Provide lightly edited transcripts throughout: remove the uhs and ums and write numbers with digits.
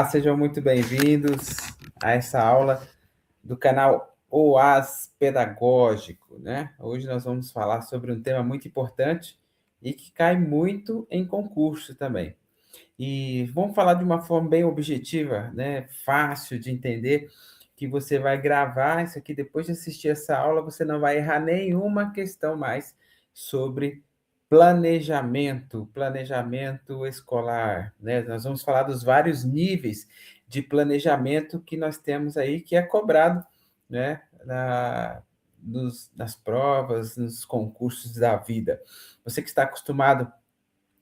Olá, sejam muito bem-vindos a essa aula do canal OAS Pedagógico, né? Hoje nós vamos falar sobre um tema muito importante e que cai muito em concurso também. E vamos falar de uma forma bem objetiva, né? Fácil de entender, que você vai gravar isso aqui depois de assistir essa aula, você não vai errar nenhuma questão mais sobre planejamento escolar, né? Nós vamos falar dos vários níveis de planejamento que nós temos aí, que é cobrado, né? Nas provas, nos concursos da vida. Você que está acostumado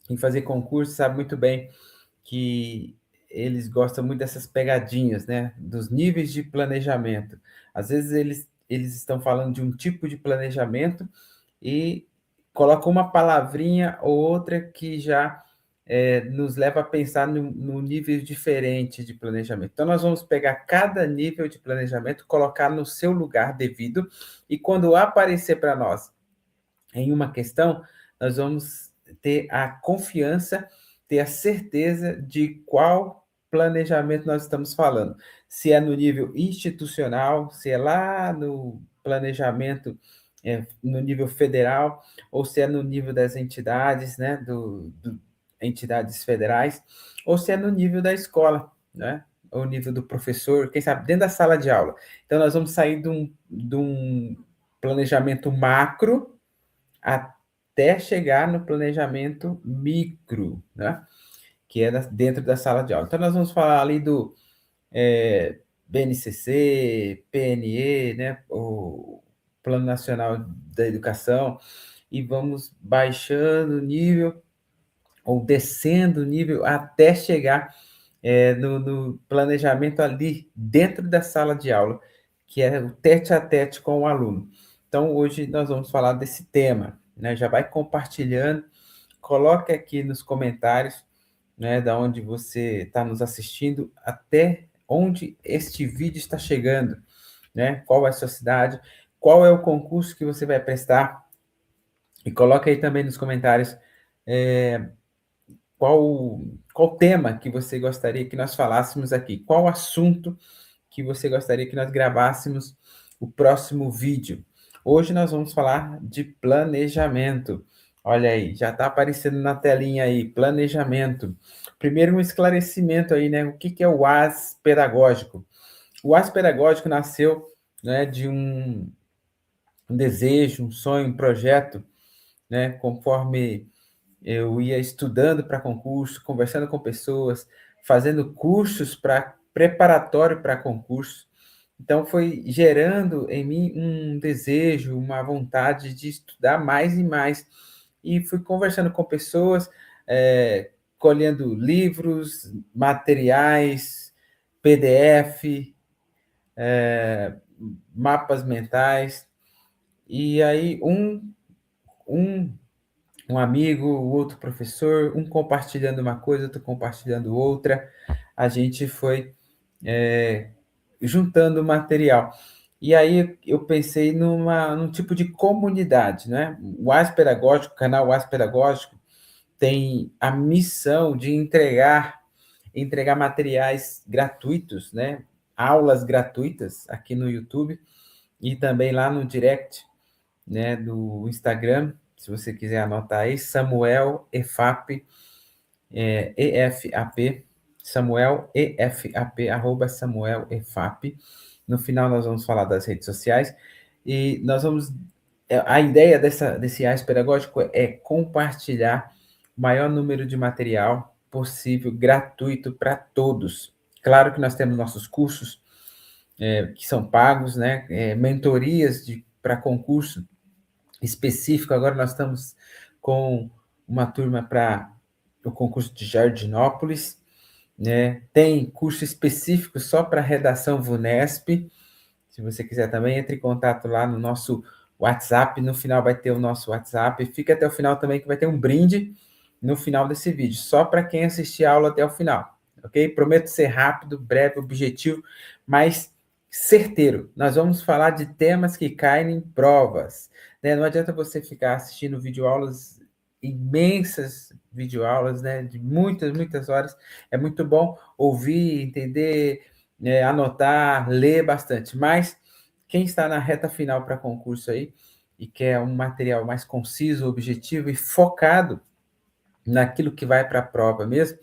em fazer concurso sabe muito bem que eles gostam muito dessas pegadinhas, né? Dos níveis de planejamento. Às vezes eles estão falando de um tipo de planejamento e colocam uma palavrinha ou outra que já nos leva a pensar no nível diferente de planejamento. Então, nós vamos pegar cada nível de planejamento, colocar no seu lugar devido, e quando aparecer para nós em uma questão, nós vamos ter a confiança, ter a certeza de qual planejamento nós estamos falando. Se é no nível institucional, se é lá no planejamento no nível federal, ou se é no nível das entidades, né, entidades federais, ou se é no nível da escola, né, ou nível do professor, quem sabe, dentro da sala de aula. Então, nós vamos sair de um planejamento macro até chegar no planejamento micro, né? Que é dentro da sala de aula. Então, nós vamos falar ali do BNCC, PNE, né? O Plano Nacional da Educação, e vamos baixando o nível ou descendo o nível até chegar no planejamento ali dentro da sala de aula, que é o tete a tete com o aluno. Então, hoje nós vamos falar desse tema, né? Já vai compartilhando, coloque aqui nos comentários, né, da onde você está nos assistindo, até onde este vídeo está chegando, né? Qual é a sua cidade, qual é o concurso que você vai prestar, e coloque aí também nos comentários qual tema que você gostaria que nós falássemos aqui, qual assunto que você gostaria que nós gravássemos o próximo vídeo. Hoje nós vamos falar de planejamento. Olha aí, já está aparecendo na telinha aí, planejamento. Primeiro um esclarecimento aí, né? O que é o AS pedagógico? O AS pedagógico nasceu, né, de um desejo, um sonho, um projeto, né? Conforme eu ia estudando para concurso, conversando com pessoas, fazendo cursos para preparatório para concurso. Então, foi gerando em mim um desejo, uma vontade de estudar mais e mais. E fui conversando com pessoas, colhendo livros, materiais, PDF, mapas mentais. E aí, um um amigo, o outro professor, um compartilhando uma coisa, outro compartilhando outra. A gente foi juntando material. E aí eu pensei num tipo de comunidade, né? O AS Pedagógico, o canal AS Pedagógico, tem a missão de entregar materiais gratuitos, né? Aulas gratuitas aqui no YouTube e também lá no direct, né, do Instagram, se você quiser anotar aí, Samuel EFAP, EFAP, Samuel EFAP, arroba Samuel EFAP. No final nós vamos falar das redes sociais e nós vamos... A ideia desse AIS pedagógico é compartilhar o maior número de material possível, gratuito para todos. Claro que nós temos nossos cursos que são pagos, né? Mentorias para concurso específico. Agora nós estamos com uma turma para o concurso de Jardinópolis, né? Tem curso específico só para redação VUNESP. Se você quiser também, entre em contato lá no nosso WhatsApp. No final vai ter o nosso WhatsApp. Fica até o final também, que vai ter um brinde no final desse vídeo, só para quem assistir a aula até o final, ok? Prometo ser rápido, breve, objetivo, mas certeiro. Nós vamos falar de temas que caem em provas, né? Não adianta você ficar assistindo videoaulas imensas videoaulas, né, de muitas horas. É muito bom ouvir, entender, anotar, ler bastante. Mas quem está na reta final para concurso aí e quer um material mais conciso, objetivo e focado naquilo que vai para a prova mesmo,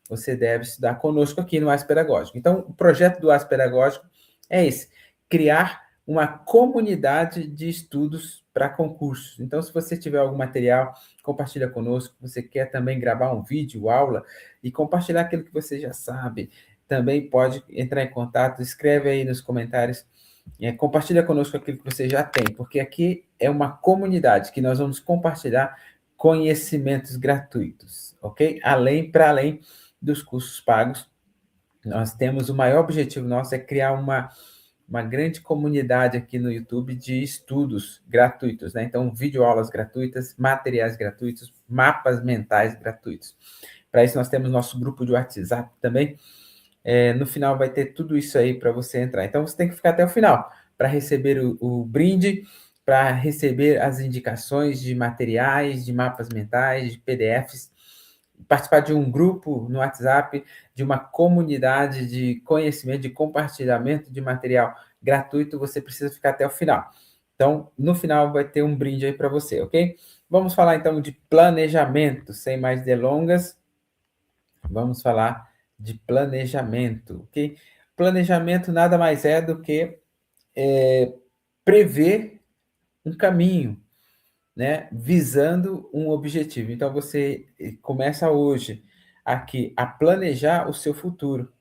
você deve estudar conosco aqui no Ace Pedagógico. Então, o projeto do Ace Pedagógico é esse: criar uma comunidade de estudos para concursos. Então, se você tiver algum material, compartilha conosco. Você quer também gravar um vídeo, aula, e compartilhar aquilo que você já sabe, também pode entrar em contato, escreve aí nos comentários, compartilha conosco aquilo que você já tem, porque aqui é uma comunidade que nós vamos compartilhar conhecimentos gratuitos, ok? Além dos cursos pagos, nós temos o maior objetivo nosso é criar uma grande comunidade aqui no YouTube de estudos gratuitos, né? Então, videoaulas gratuitas, materiais gratuitos, mapas mentais gratuitos. Para isso, nós temos nosso grupo de WhatsApp também. No final vai ter tudo isso aí para você entrar. Então, você tem que ficar até o final para receber o brinde, para receber as indicações de materiais, de mapas mentais, de PDFs, participar de um grupo no WhatsApp, de uma comunidade de conhecimento, de compartilhamento de material gratuito. Você precisa ficar até o final. Então, no final vai ter um brinde aí para você, ok? Vamos falar então de planejamento, sem mais delongas. Vamos falar de planejamento, ok? Planejamento nada mais é do que prever um caminho, né? Visando um objetivo. Então, você começa hoje aqui a planejar o seu futuro.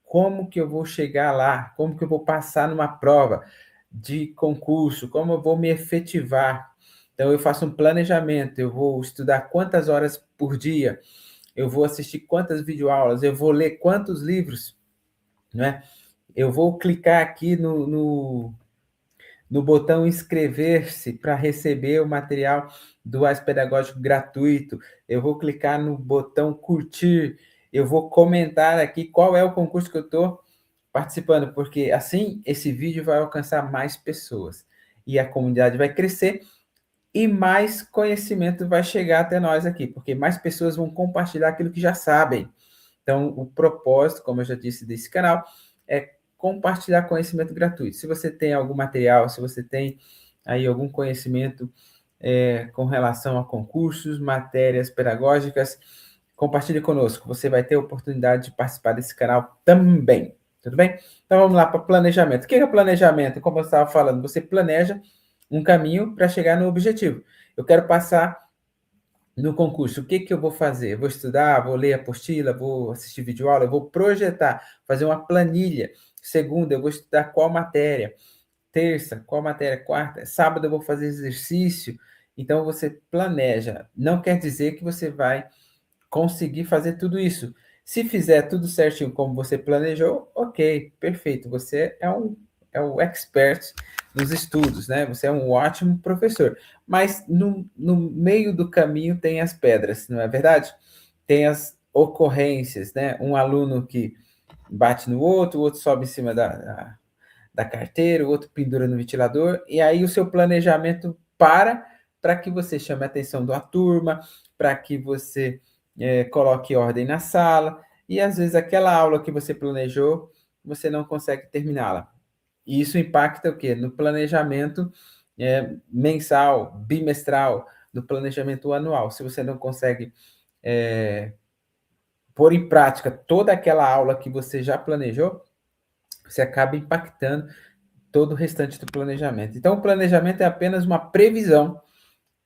Como que eu vou chegar lá? Como que eu vou passar numa prova de concurso? Como eu vou me efetivar? Então, eu faço um planejamento. Eu vou estudar quantas horas por dia? Eu vou assistir quantas videoaulas? Eu vou ler quantos livros? Né? Eu vou clicar aqui no botão inscrever-se para receber o material do AIS Pedagógico gratuito. Eu vou clicar no botão curtir. Eu vou comentar aqui qual é o concurso que eu estou participando, porque assim esse vídeo vai alcançar mais pessoas e a comunidade vai crescer e mais conhecimento vai chegar até nós aqui, porque mais pessoas vão compartilhar aquilo que já sabem. Então, o propósito, como eu já disse, desse canal é compartilhar conhecimento gratuito. Se você tem algum material, se você tem aí algum conhecimento com relação a concursos, matérias pedagógicas, compartilhe conosco. Você vai ter a oportunidade de participar desse canal também. Tudo bem? Então vamos lá para planejamento. O que é planejamento? Como eu estava falando, você planeja um caminho para chegar no objetivo. Eu quero passar no concurso. O que que eu vou fazer? Vou estudar, vou ler a apostila, vou assistir videoaula, eu vou projetar, fazer uma planilha. Segunda, eu vou estudar qual matéria. Terça, qual matéria? Quarta, sábado eu vou fazer exercício. Então você planeja. Não quer dizer que você vai conseguir fazer tudo isso. Se fizer tudo certinho como você planejou, ok, perfeito. Você é um expert nos estudos, né? Você é um ótimo professor. Mas no meio do caminho tem as pedras, não é verdade? Tem as ocorrências, né? Um aluno que bate no outro, o outro sobe em cima da carteira, o outro pendura no ventilador, e aí o seu planejamento para que você chame a atenção da turma, para que você coloque ordem na sala, e às vezes aquela aula que você planejou, você não consegue terminá-la. E isso impacta o quê? No planejamento mensal, bimestral, no planejamento anual. Se você não consegue pôr em prática toda aquela aula que você já planejou, você acaba impactando todo o restante do planejamento. Então, o planejamento é apenas uma previsão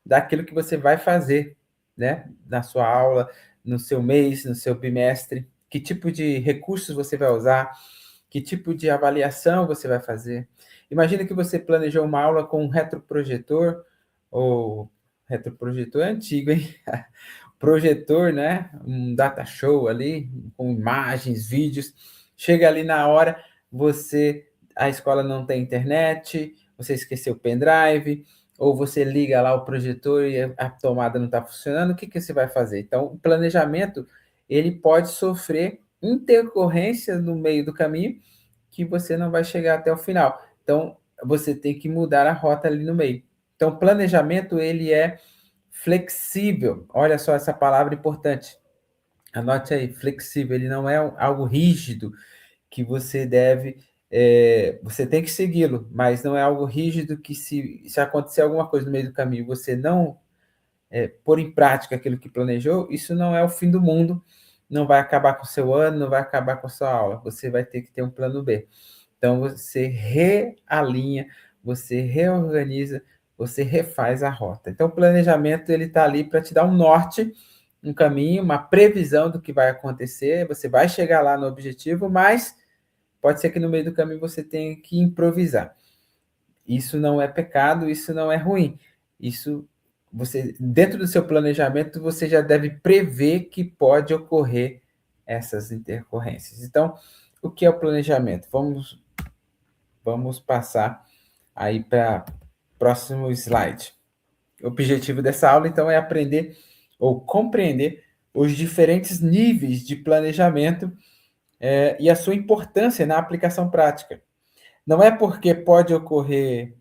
daquilo que você vai fazer, né? Na sua aula, no seu mês, no seu bimestre, que tipo de recursos você vai usar, que tipo de avaliação você vai fazer. Imagina que você planejou uma aula com um retroprojetor, ou retroprojetor é antigo, hein? Projetor, né? Um data show ali, com imagens, vídeos. Chega ali na hora, a escola não tem internet, você esqueceu o pendrive, ou você liga lá o projetor e a tomada não está funcionando, o que, que você vai fazer? Então, o planejamento, ele pode sofrer intercorrências no meio do caminho que você não vai chegar até o final. Então, você tem que mudar a rota ali no meio. Então, planejamento, ele é flexível. Olha só essa palavra importante. Anote aí, flexível. Ele não é algo rígido que você deve. Você tem que segui-lo, mas não é algo rígido que, se acontecer alguma coisa no meio do caminho, você não pôr em prática aquilo que planejou, isso não é o fim do mundo, não vai acabar com o seu ano, não vai acabar com a sua aula. Você vai ter que ter um plano B. Então, você realinha, você reorganiza, você refaz a rota. Então, o planejamento ele está ali para te dar um norte, um caminho, uma previsão do que vai acontecer. Você vai chegar lá no objetivo, mas pode ser que no meio do caminho você tenha que improvisar. Isso não é pecado, isso não é ruim. Isso você, dentro do seu planejamento, você já deve prever que pode ocorrer essas intercorrências. Então, o que é o planejamento? Vamos passar aí para o próximo slide. O objetivo dessa aula, então, é aprender ou compreender os diferentes níveis de planejamento e a sua importância na aplicação prática. Não é porque pode ocorrer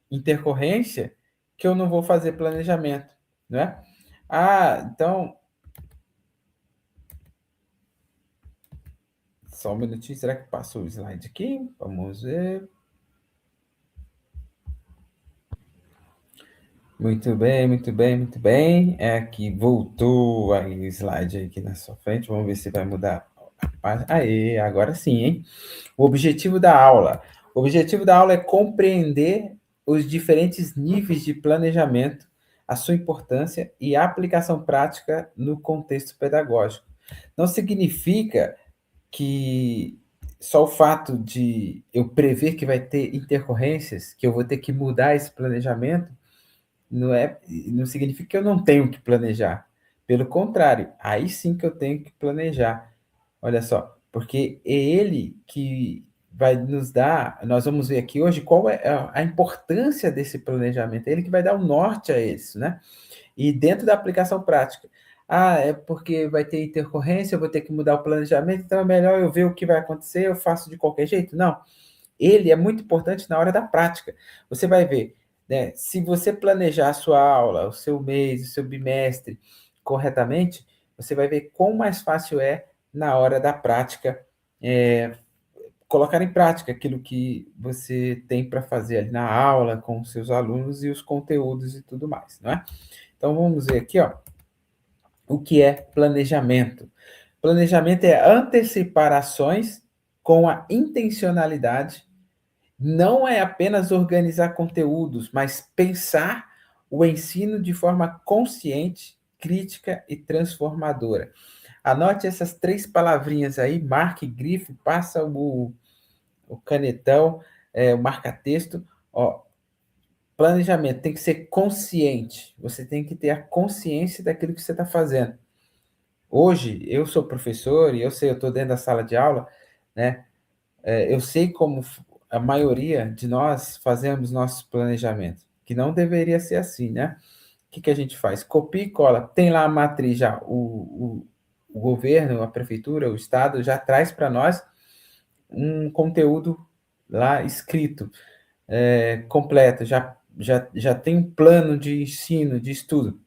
intercorrência que eu não vou fazer planejamento, não é? Então, só um minutinho, será que passou o slide aqui? Vamos ver. Muito bem, muito bem, muito bem. Aqui voltou aí o slide aqui na sua frente. Vamos ver se vai mudar. Aê, agora sim, hein? O objetivo da aula. O objetivo da aula é compreender os diferentes níveis de planejamento, a sua importância e a aplicação prática no contexto pedagógico. Não significa que só o fato de eu prever que vai ter intercorrências, que eu vou ter que mudar esse planejamento, não significa que eu não tenho que planejar. Pelo contrário, aí sim que eu tenho que planejar. Olha só, porque é ele que vai nos dar, nós vamos ver aqui hoje qual é a importância desse planejamento, é ele que vai dar o norte a isso, né? E dentro da aplicação prática. É porque vai ter intercorrência, eu vou ter que mudar o planejamento, então é melhor eu ver o que vai acontecer, eu faço de qualquer jeito. Não, ele é muito importante na hora da prática. Você vai ver, né? Se você planejar a sua aula, o seu mês, o seu bimestre corretamente, você vai ver quão mais fácil é na hora da prática colocar em prática aquilo que você tem para fazer ali na aula com os seus alunos e os conteúdos e tudo mais, não é? Então vamos ver aqui, ó, o que é planejamento. Planejamento é antecipar ações com a intencionalidade. Não é apenas organizar conteúdos, mas pensar o ensino de forma consciente, crítica e transformadora. Anote essas 3 palavrinhas aí, marque, grife, passa o canetão, o marca-texto. Ó, planejamento tem que ser consciente. Você tem que ter a consciência daquilo que você está fazendo. Hoje, eu sou professor e eu sei, eu estou dentro da sala de aula, né? Eu sei como a maioria de nós fazemos nosso planejamento, que não deveria ser assim, né? O que a gente faz? Copia e cola. Tem lá a matriz já, o governo, a prefeitura, o estado já traz para nós um conteúdo lá escrito, completo, já tem um plano de ensino, de estudo.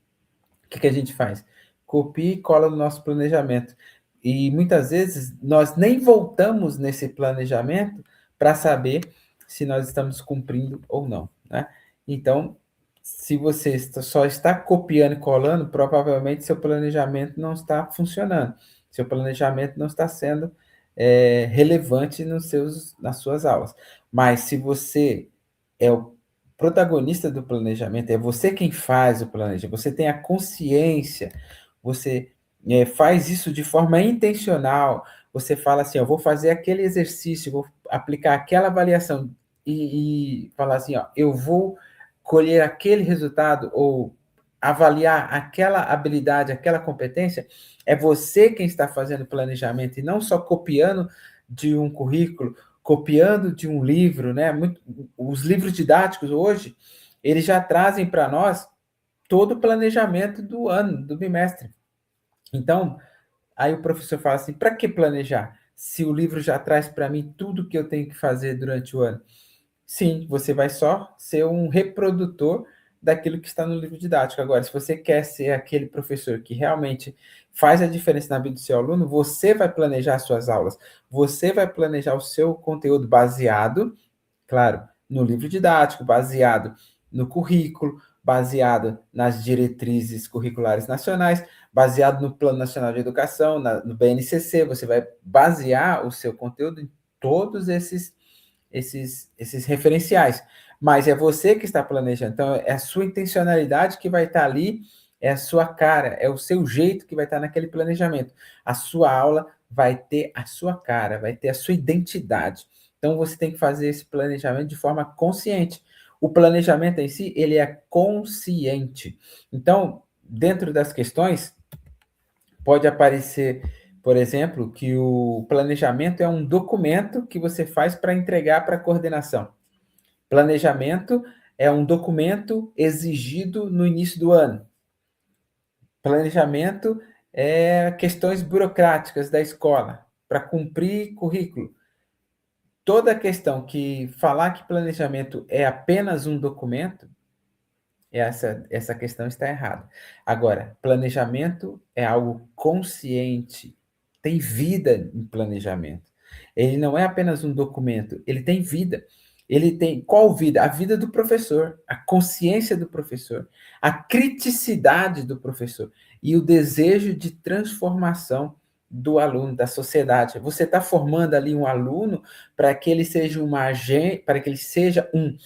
O que a gente faz? Copia e cola no nosso planejamento. E muitas vezes nós nem voltamos nesse planejamento para saber se nós estamos cumprindo ou não, né? Então, se você só está copiando e colando, provavelmente seu planejamento não está funcionando. Seu planejamento não está sendo relevante nas suas aulas. Mas se você é o protagonista do planejamento, é você quem faz o planejamento, você tem a consciência, você faz isso de forma intencional, você fala assim, eu vou fazer aquele exercício, vou aplicar aquela avaliação e falar assim, ó, eu vou colher aquele resultado ou avaliar aquela habilidade, aquela competência, é você quem está fazendo o planejamento e não só copiando de um currículo, copiando de um livro, né? Os livros didáticos hoje, eles já trazem para nós todo o planejamento do ano, do bimestre. Então, aí o professor fala assim: para que planejar? Se o livro já traz para mim tudo que eu tenho que fazer durante o ano. Sim, você vai só ser um reprodutor daquilo que está no livro didático. Agora, se você quer ser aquele professor que realmente faz a diferença na vida do seu aluno, você vai planejar as suas aulas, você vai planejar o seu conteúdo baseado, claro, no livro didático, baseado no currículo, baseado nas diretrizes curriculares nacionais, baseado no Plano Nacional de Educação, no BNCC, você vai basear o seu conteúdo em todos esses referenciais. Mas é você que está planejando, então é a sua intencionalidade que vai estar ali, é a sua cara, é o seu jeito que vai estar naquele planejamento. A sua aula vai ter a sua cara, vai ter a sua identidade. Então você tem que fazer esse planejamento de forma consciente. O planejamento em si, ele é consciente. Então, dentro das questões, pode aparecer, por exemplo, que o planejamento é um documento que você faz para entregar para a coordenação. Planejamento é um documento exigido no início do ano. Planejamento é questões burocráticas da escola para cumprir currículo. Toda questão que falar que planejamento é apenas um documento, essa questão está errada. Agora, planejamento é algo consciente, tem vida em planejamento. Ele não é apenas um documento, ele tem vida. Ele tem qual vida? A vida do professor, a consciência do professor, a criticidade do professor e o desejo de transformação do aluno, da sociedade. Você está formando ali um aluno para que ele seja para que ele seja um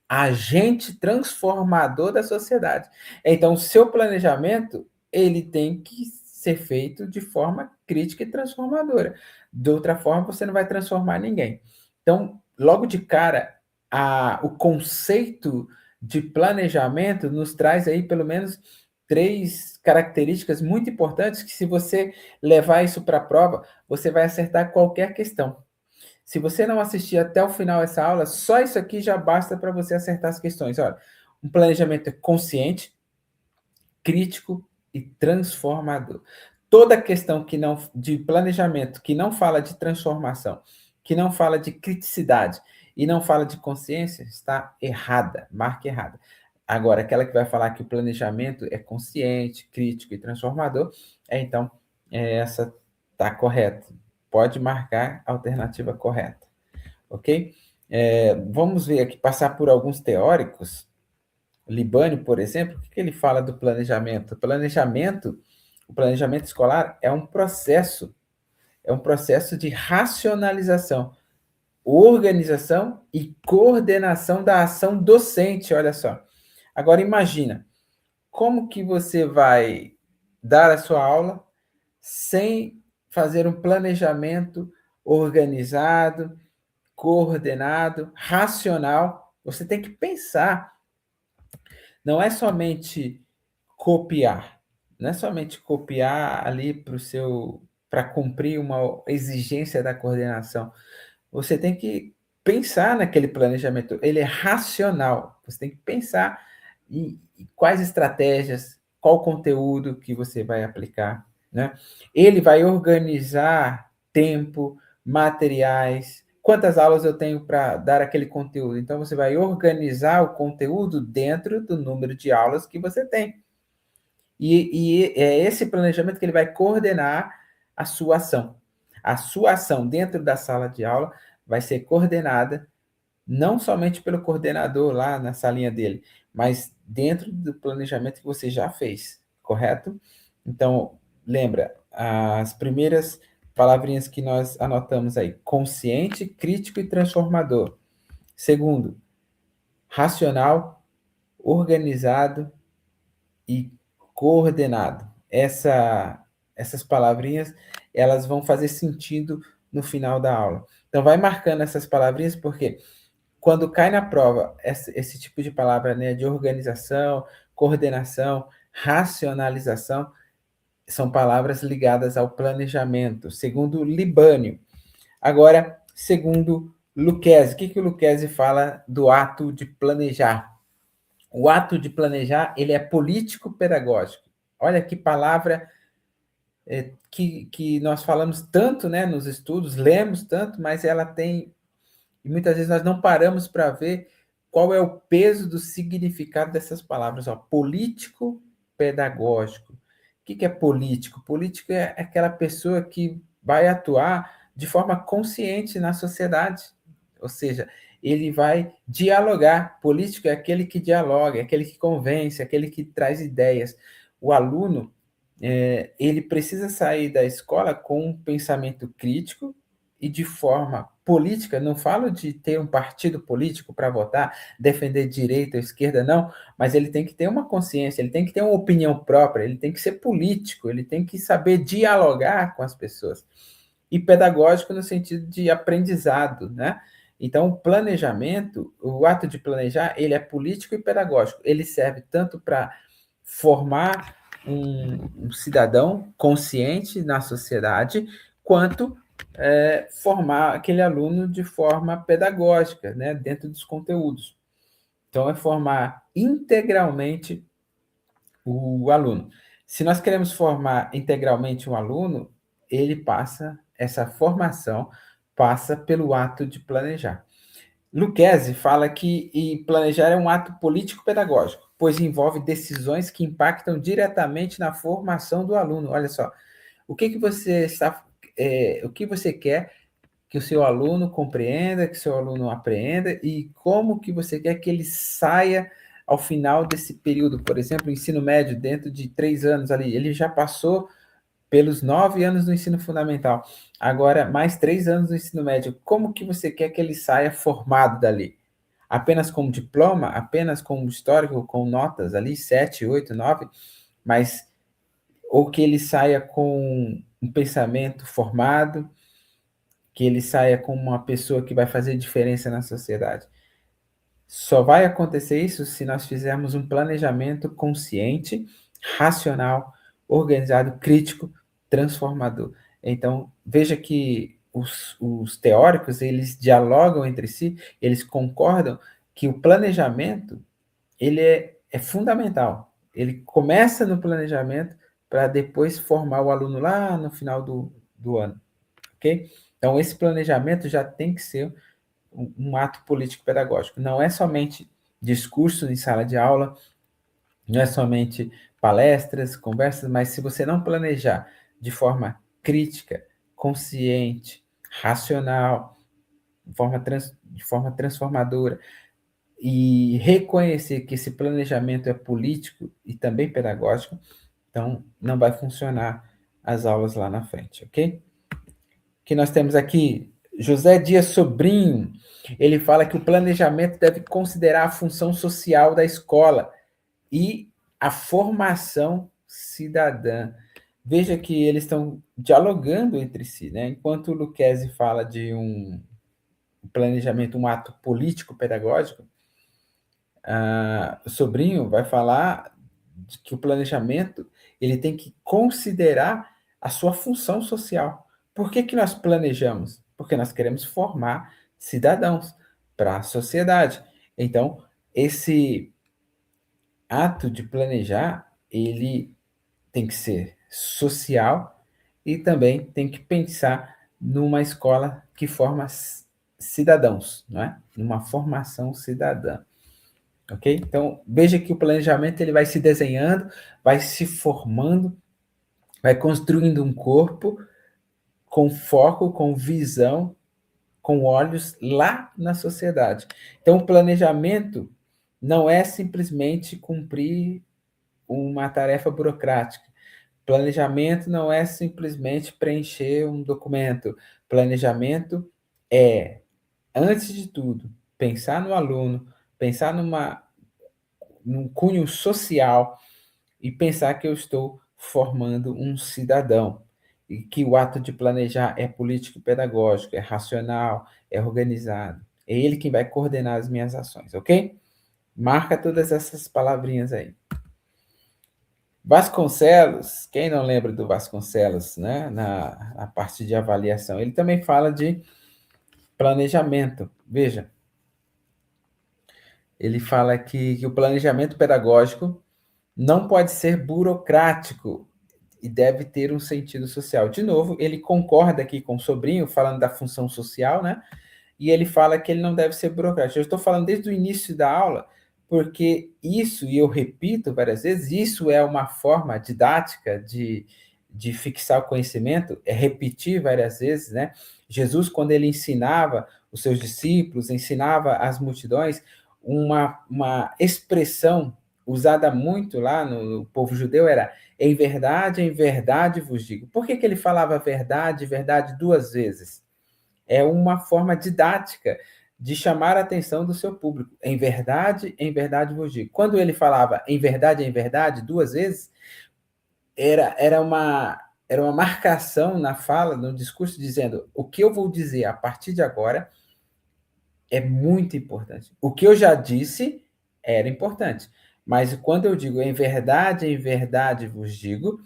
agente transformador da sociedade. Então, o seu planejamento, ele tem que ser feito de forma crítica e transformadora. De outra forma, você não vai transformar ninguém. Então, logo de cara, o conceito de planejamento nos traz aí pelo menos 3 características muito importantes que, se você levar isso para a prova, você vai acertar qualquer questão. Se você não assistir até o final essa aula, só isso aqui já basta para você acertar as questões. Olha, um planejamento consciente, crítico e transformador. Toda questão de planejamento que não fala de transformação, que não fala de criticidade e não fala de consciência, está errada, marca errada. Agora, aquela que vai falar que o planejamento é consciente, crítico e transformador, então essa está correta. Pode marcar a alternativa correta, ok? Vamos ver aqui, passar por alguns teóricos. Libânio, por exemplo, o que ele fala do planejamento? O planejamento escolar é um processo de racionalização, organização e coordenação da ação docente, olha só. Agora imagina, como que você vai dar a sua aula sem fazer um planejamento organizado, coordenado, racional? Você tem que pensar. Não é somente copiar, não é somente copiar ali para cumprir uma exigência da coordenação. Você tem que pensar naquele planejamento, ele é racional. Você tem que pensar em quais estratégias, qual conteúdo que você vai aplicar, né? Ele vai organizar tempo, materiais, quantas aulas eu tenho para dar aquele conteúdo. Então, você vai organizar o conteúdo dentro do número de aulas que você tem. E é esse planejamento que ele vai coordenar a sua ação. A sua ação dentro da sala de aula vai ser coordenada não somente pelo coordenador lá na salinha dele, mas dentro do planejamento que você já fez, correto? Então, lembra, as primeiras palavrinhas que nós anotamos aí: consciente, crítico e transformador. Segundo, racional, organizado e coordenado. Essas palavrinhas, elas vão fazer sentido no final da aula. Então, vai marcando essas palavrinhas, porque quando cai na prova esse tipo de palavra, né, de organização, coordenação, racionalização, são palavras ligadas ao planejamento, segundo Libânio. Agora, segundo Lucchesi, o que o Lucchesi fala do ato de planejar? O ato de planejar, ele é político-pedagógico. Olha que palavra que nós falamos tanto, né, nos estudos, lemos tanto, mas ela tem, e muitas vezes nós não paramos para ver qual é o peso do significado dessas palavras? Ó, político pedagógico. O que é político? Político é aquela pessoa que vai atuar de forma consciente na sociedade, ou seja, ele vai dialogar. Político é aquele que dialoga, é aquele que convence, é aquele que traz ideias. O aluno, ele precisa sair da escola com um pensamento crítico e de forma política. Não falo de ter um partido político para votar, defender direita ou esquerda, não, mas ele tem que ter uma consciência, ele tem que ter uma opinião própria, ele tem que ser político, ele tem que saber dialogar com as pessoas. E pedagógico no sentido de aprendizado, né? Então, o planejamento, o ato de planejar, ele é político e pedagógico. Ele serve tanto para formar um cidadão consciente na sociedade, quanto formar aquele aluno de forma pedagógica, né, dentro dos conteúdos. Então, é formar integralmente o aluno. Se nós queremos formar integralmente um aluno, essa formação passa pelo ato de planejar. Lucchesi fala que planejar é um ato político-pedagógico, pois envolve decisões que impactam diretamente na formação do aluno. Olha só, o que você quer que o seu aluno compreenda, que o seu aluno aprenda e como que você quer que ele saia ao final desse período, por exemplo, o ensino médio, dentro de 3 anos ali, ele já passou pelos 9 anos do ensino fundamental, agora mais 3 anos do ensino médio, como que você quer que ele saia formado dali? Apenas com diploma, apenas com histórico, com notas ali, 7, 8, 9, mas ou que ele saia com um pensamento formado, que ele saia como uma pessoa que vai fazer diferença na sociedade. Só vai acontecer isso se nós fizermos um planejamento consciente, racional, organizado, crítico, transformador. Então, veja que os teóricos, eles dialogam entre si, eles concordam que o planejamento, ele é fundamental. Ele começa no planejamento para depois formar o aluno lá no final do ano, ok? Então, esse planejamento já tem que ser um ato político-pedagógico. Não é somente discurso em sala de aula, não é somente palestras, conversas, mas se você não planejar de forma crítica, consciente, racional, de forma transformadora, e reconhecer que esse planejamento é político e também pedagógico, então não vai funcionar as aulas lá na frente, ok? Que nós temos aqui José Dias Sobrinho, ele fala que o planejamento deve considerar a função social da escola e a formação cidadã. Veja que eles estão dialogando entre si, né? Enquanto o Lucchesi fala de um planejamento, um ato político-pedagógico, o Sobrinho vai falar de que o planejamento ele tem que considerar a sua função social. Por que nós planejamos? Porque nós queremos formar cidadãos para a sociedade. Então, esse ato de planejar, ele tem que ser social e também tem que pensar numa escola que forma cidadãos, não é? Numa formação cidadã. Ok? Então, veja que o planejamento ele vai se desenhando, vai se formando, vai construindo um corpo com foco, com visão, com olhos lá na sociedade. Então, o planejamento não é simplesmente cumprir uma tarefa burocrática. Planejamento não é simplesmente preencher um documento. Planejamento é, antes de tudo, pensar no aluno, pensar num cunho social e pensar que eu estou formando um cidadão e que o ato de planejar é político pedagógico, é racional, é organizado. É ele quem vai coordenar as minhas ações, ok? Marca todas essas palavrinhas aí. Vasconcelos, quem não lembra do Vasconcelos, né? Na parte de avaliação, ele também fala de planejamento. Veja, ele fala que o planejamento pedagógico não pode ser burocrático e deve ter um sentido social. De novo, ele concorda aqui com o Sobrinho, falando da função social, né? e ele fala que ele não deve ser burocrático. Eu estou falando desde o início da aula, porque isso, e eu repito várias vezes, isso é uma forma didática de fixar o conhecimento, é repetir várias vezes, né? Jesus, quando ele ensinava os seus discípulos, ensinava as multidões, uma expressão usada muito lá no povo judeu era em verdade vos digo. Por que ele falava verdade, verdade duas vezes? É uma forma didática de chamar a atenção do seu público. Em verdade vos digo. Quando ele falava em verdade duas vezes, era uma marcação na fala, no discurso, dizendo o que eu vou dizer a partir de agora é muito importante. O que eu já disse era importante, mas quando eu digo em verdade vos digo,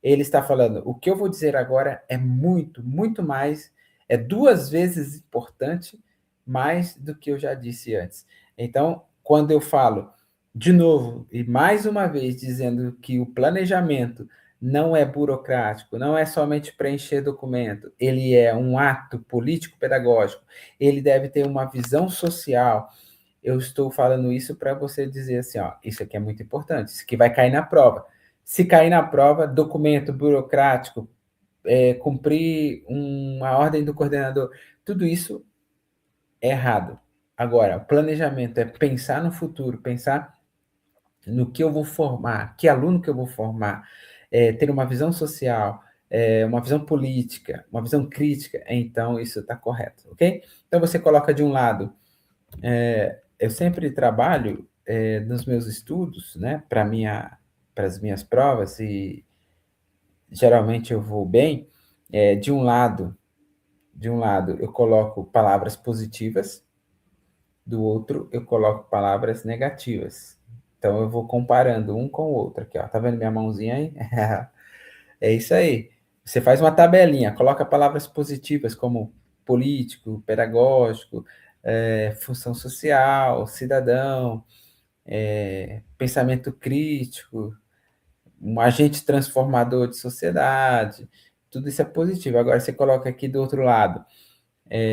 ele está falando o que eu vou dizer agora é muito, muito mais, é duas vezes importante mais do que eu já disse antes. Então, quando eu falo de novo e mais uma vez dizendo que o planejamento não é burocrático, não é somente preencher documento, ele é um ato político-pedagógico, ele deve ter uma visão social. Eu estou falando isso para você dizer assim, ó, isso aqui é muito importante, isso aqui vai cair na prova. Se cair na prova, documento burocrático, cumprir uma ordem do coordenador, tudo isso é errado. Agora, o planejamento é pensar no futuro, pensar no que eu vou formar, que aluno que eu vou formar, ter uma visão social, uma visão política, uma visão crítica, então isso está correto, ok? Então você coloca de um lado, eu sempre trabalho nos meus estudos, né, para as minhas provas e geralmente eu vou bem. De um lado eu coloco palavras positivas, do outro eu coloco palavras negativas. Então eu vou comparando um com o outro aqui, ó. Tá vendo minha mãozinha aí? É isso aí. Você faz uma tabelinha, coloca palavras positivas como político, pedagógico, função social, cidadão, pensamento crítico, um agente transformador de sociedade. Tudo isso é positivo. Agora você coloca aqui do outro lado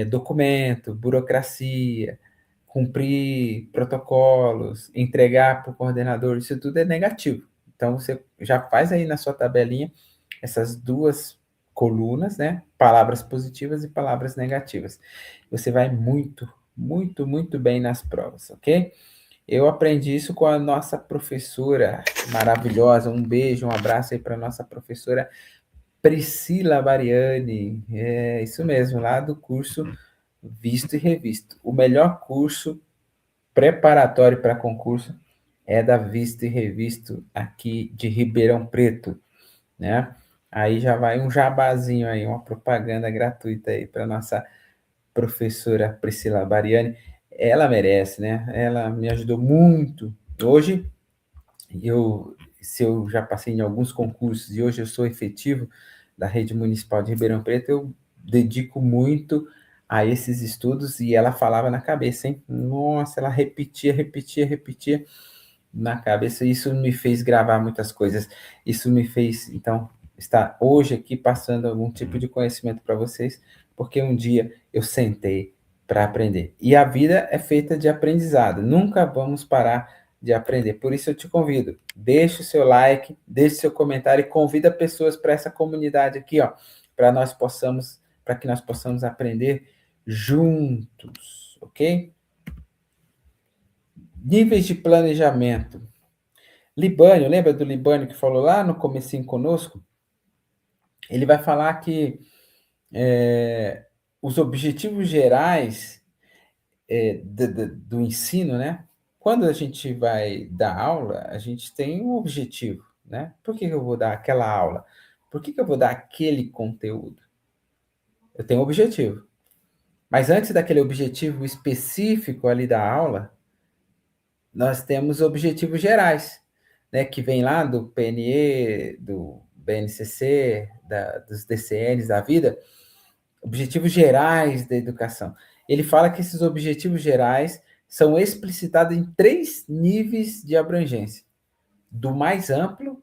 documento, burocracia, cumprir protocolos, entregar para o coordenador, isso tudo é negativo. Então, você já faz aí na sua tabelinha essas duas colunas, né? Palavras positivas e palavras negativas. Você vai muito, muito, muito bem nas provas, ok? Eu aprendi isso com a nossa professora maravilhosa. Um beijo, um abraço aí para a nossa professora Priscila Bariani. É isso mesmo, lá do curso Visto e Revisto. O melhor curso preparatório para concurso é da Visto e Revisto aqui de Ribeirão Preto, né? Aí já vai um jabazinho aí, uma propaganda gratuita aí para nossa professora Priscila Bariani. Ela merece, né? Ela me ajudou muito. Hoje, se eu já passei em alguns concursos e hoje eu sou efetivo da Rede Municipal de Ribeirão Preto, eu dedico muito a esses estudos e ela falava na cabeça, hein? Nossa, ela repetia, repetia, repetia na cabeça. Isso me fez gravar muitas coisas. Isso me fez, então, estar hoje aqui passando algum tipo de conhecimento para vocês, porque um dia eu sentei para aprender. E a vida é feita de aprendizado. Nunca vamos parar de aprender. Por isso eu te convido, deixe o seu like, deixe o seu comentário e convida pessoas para essa comunidade aqui, ó, para que nós possamos aprender juntos, ok? Níveis de planejamento. Libânio, lembra do Libânio que falou lá no comecinho conosco? Ele vai falar que os objetivos gerais do ensino, né? Quando a gente vai dar aula, a gente tem um objetivo, né? Por que eu vou dar aquela aula? Por que eu vou dar aquele conteúdo? Eu tenho um objetivo. Mas antes daquele objetivo específico ali da aula, nós temos objetivos gerais, né, que vem lá do PNE, do BNCC, dos DCNs da vida, objetivos gerais da educação. Ele fala que esses objetivos gerais são explicitados em três níveis de abrangência, do mais amplo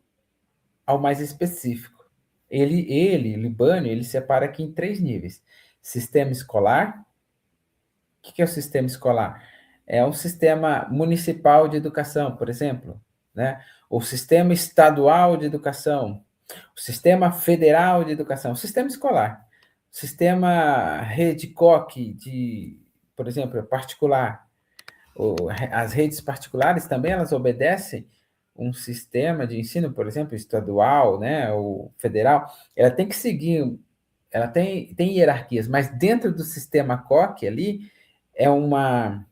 ao mais específico. Libânio, ele separa aqui em três níveis: sistema escolar, O que é o sistema escolar? É um sistema municipal de educação, por exemplo, né? O sistema estadual de educação, o sistema federal de educação, o sistema escolar, o sistema rede COC de, por exemplo, particular, as redes particulares também elas obedecem um sistema de ensino, por exemplo, estadual, né, ou federal, ela tem que seguir, ela tem hierarquias, mas dentro do sistema COC ali é uma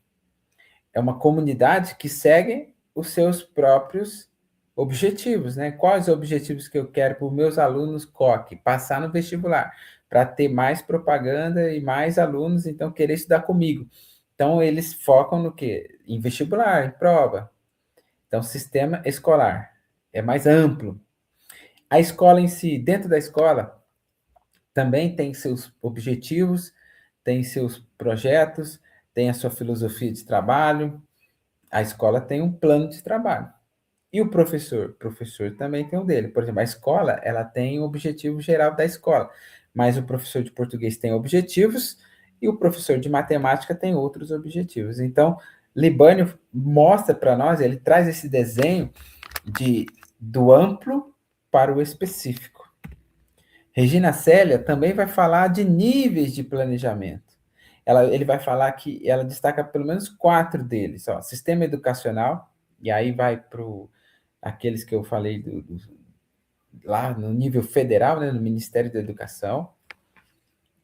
comunidade que segue os seus próprios objetivos, né? Quais os objetivos que eu quero para os meus alunos COC? Passar no vestibular, para ter mais propaganda e mais alunos, então, querer estudar comigo. Então, eles focam no quê? Em vestibular, em prova. Então, sistema escolar é mais amplo. A escola em si, dentro da escola, também tem seus objetivos, tem seus projetos, tem a sua filosofia de trabalho. A escola tem um plano de trabalho. E o professor? O professor também tem um dele. Por exemplo, a escola, ela tem o objetivo geral da escola, mas o professor de português tem objetivos e o professor de matemática tem outros objetivos. Então, Libânio mostra para nós, ele traz esse desenho do amplo para o específico. Regina Célia também vai falar de níveis de planejamento. Ele vai falar que ela destaca pelo menos 4 deles. Ó, sistema educacional, e aí vai para aqueles que eu falei lá no nível federal, né, no Ministério da Educação.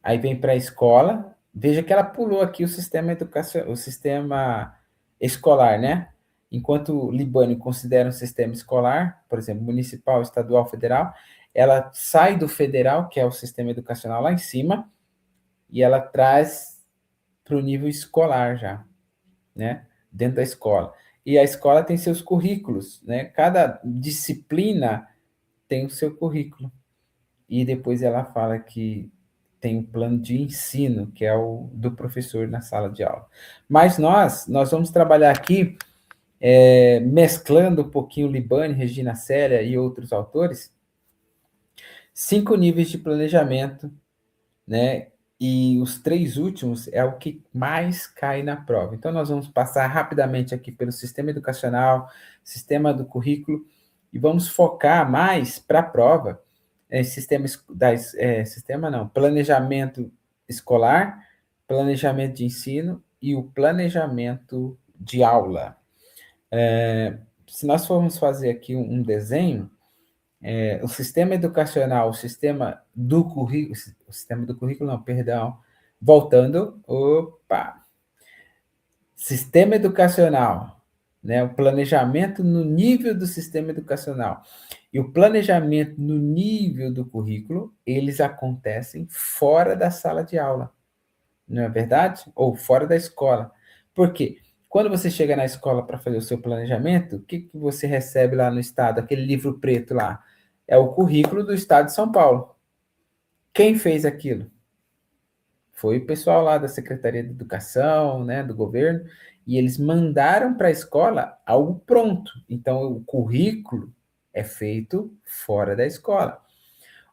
Aí vem para a escola. Veja que ela pulou aqui o sistema escolar, né? Enquanto o Libânio considera um sistema escolar, por exemplo, municipal, estadual, federal, ela sai do federal, que é o sistema educacional lá em cima, e ela traz para o nível escolar já, né? Dentro da escola. E a escola tem seus currículos, né? Cada disciplina tem o seu currículo. E depois ela fala que tem um plano de ensino, que é o do professor na sala de aula. Mas nós vamos trabalhar aqui, mesclando um pouquinho Libani, Regina Célia e outros autores, 5 níveis de planejamento, né? E os 3 últimos é o que mais cai na prova. Então, nós vamos passar rapidamente aqui pelo sistema educacional, sistema do currículo, e vamos focar mais para a prova, sistema não, planejamento escolar, planejamento de ensino e o planejamento de aula. Se nós formos fazer aqui um desenho, o sistema educacional, o sistema do currículo, não, perdão, voltando, sistema educacional, né, o planejamento no nível do sistema educacional e o planejamento no nível do currículo, eles acontecem fora da sala de aula, não é verdade? Ou fora da escola. Por quê? Quando você chega na escola para fazer o seu planejamento, o que você recebe lá no estado? Aquele livro preto lá. É o currículo do estado de São Paulo. Quem fez aquilo? Foi o pessoal lá da Secretaria de Educação, né, do governo, e eles mandaram para a escola algo pronto. Então, o currículo é feito fora da escola.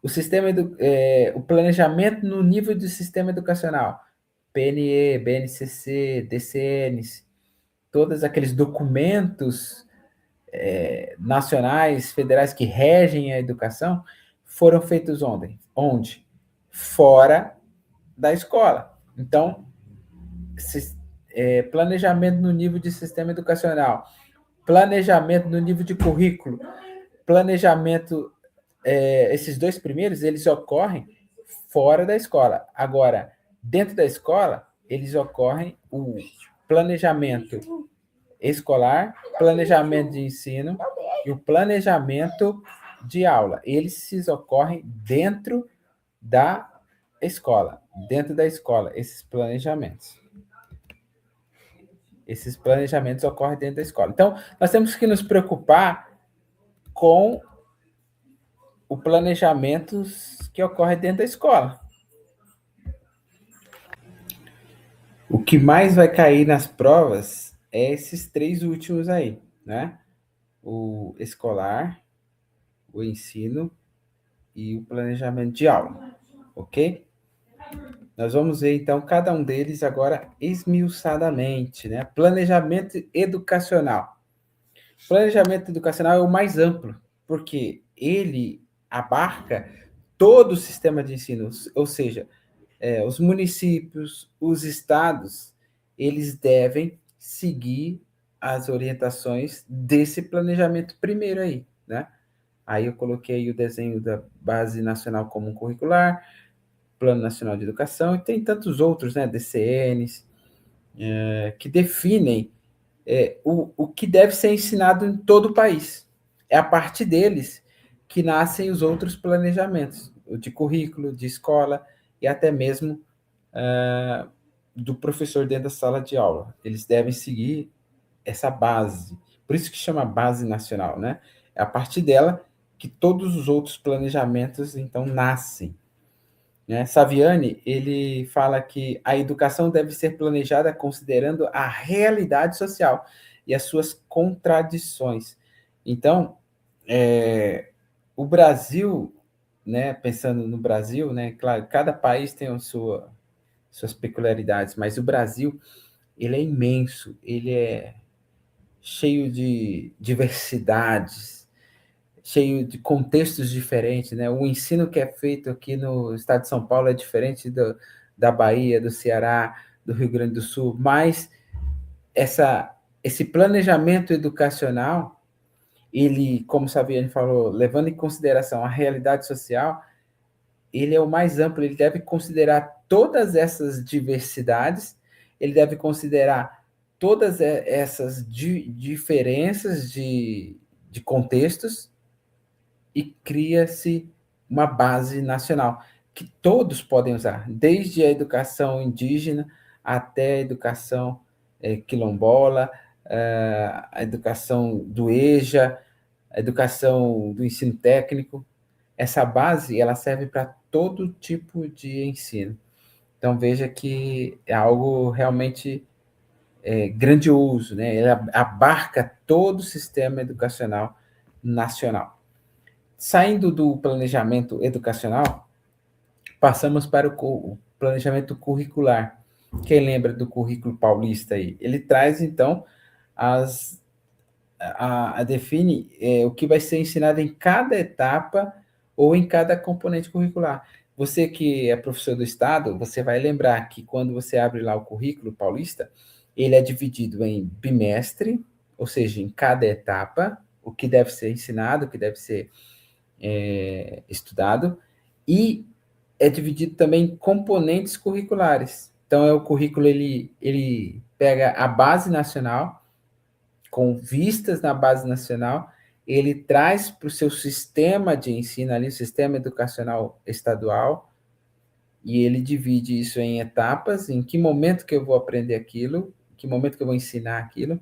O planejamento no nível do sistema educacional, PNE, BNCC, DCNs, todos aqueles documentos nacionais, federais que regem a educação, foram feitos onde? Onde? Fora da escola. Então, planejamento no nível de sistema educacional, planejamento no nível de currículo, planejamento, esses 2 primeiros, eles ocorrem fora da escola. Agora, dentro da escola, eles ocorrem o planejamento escolar, planejamento de ensino e o planejamento de aula. Eles ocorrem dentro da escola, esses planejamentos. Esses planejamentos ocorrem dentro da escola. Então, nós temos que nos preocupar com o planejamento que ocorre dentro da escola. O que mais vai cair nas provas é esses 3 últimos aí, né? O escolar, o ensino e o planejamento de aula, ok? Nós vamos ver, então, cada um deles agora esmiuçadamente, né? Planejamento educacional. Planejamento educacional é o mais amplo, porque ele abarca todo o sistema de ensino, ou seja, os municípios, os estados, eles devem seguir as orientações desse planejamento primeiro aí, né? Aí eu coloquei o desenho da Base Nacional Comum Curricular, Plano Nacional de Educação, e tem tantos outros, né, DCNs, que definem o que deve ser ensinado em todo o país. É a partir deles que nascem os outros planejamentos, o de currículo, de escola e até mesmo do professor dentro da sala de aula. Eles devem seguir essa base. Por isso que chama base nacional, né? É a partir dela que todos os outros planejamentos então nascem. Né? Saviani, ele fala que a educação deve ser planejada considerando a realidade social e as suas contradições. Então, o Brasil, né, pensando no Brasil, né, claro, cada país tem suas peculiaridades, mas o Brasil, ele é imenso, ele é cheio de diversidades, cheio de contextos diferentes, né? O ensino que é feito aqui no estado de São Paulo é diferente da Bahia, do Ceará, do Rio Grande do Sul, mas esse planejamento educacional, ele, como o Saviani falou, levando em consideração a realidade social, ele é o mais amplo, ele deve considerar todas essas diversidades, ele deve considerar todas essas diferenças de contextos, e cria-se uma base nacional que todos podem usar, desde a educação indígena até a educação quilombola, a educação do EJA, a educação do ensino técnico. Essa base ela serve para todo tipo de ensino. Então veja que é algo realmente grandioso, né? Ele abarca todo o sistema educacional nacional. Saindo do planejamento educacional, passamos para o planejamento curricular. Quem lembra do currículo paulista aí? Ele traz, então, define o que vai ser ensinado em cada etapa ou em cada componente curricular. Você que é professor do Estado, você vai lembrar que quando você abre lá o currículo paulista, ele é dividido em bimestre, ou seja, em cada etapa, o que deve ser ensinado, o que deve ser estudado, e é dividido também em componentes curriculares. Então, o currículo ele pega a base nacional, com vistas na base nacional, ele traz para o seu sistema de ensino ali, o sistema educacional estadual, e ele divide isso em etapas, em que momento que eu vou aprender aquilo, em que momento que eu vou ensinar aquilo,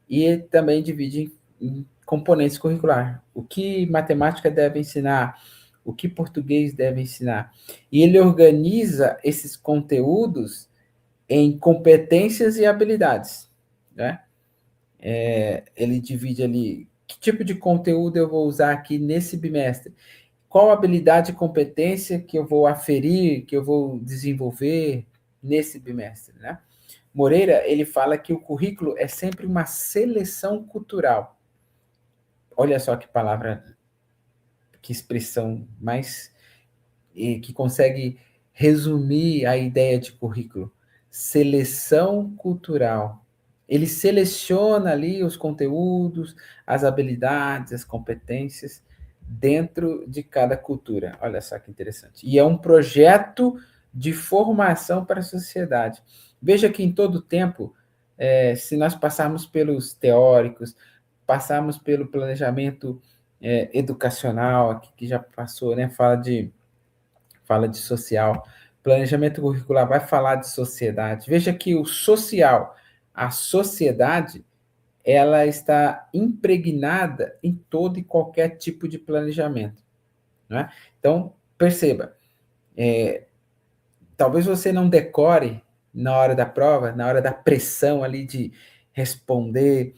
e ele também divide em componentes curriculares. O que matemática deve ensinar, o que português deve ensinar. E ele organiza esses conteúdos em competências e habilidades, né? Ele divide ali que tipo de conteúdo eu vou usar aqui nesse bimestre, qual habilidade e competência que eu vou aferir, que eu vou desenvolver nesse bimestre, né? Moreira, ele fala que o currículo é sempre uma seleção cultural. Olha só que palavra, que expressão mais que consegue resumir a ideia de currículo. Seleção cultural. Ele seleciona ali os conteúdos, as habilidades, as competências dentro de cada cultura. Olha só que interessante. E é um projeto de formação para a sociedade. Veja que em todo tempo, se nós passarmos pelos teóricos, passarmos pelo planejamento educacional, que já passou, né? Fala de social. Planejamento curricular vai falar de sociedade. Veja que o social, a sociedade, ela está impregnada em todo e qualquer tipo de planejamento. Né? Então, perceba, talvez você não decore na hora da prova, na hora da pressão ali de responder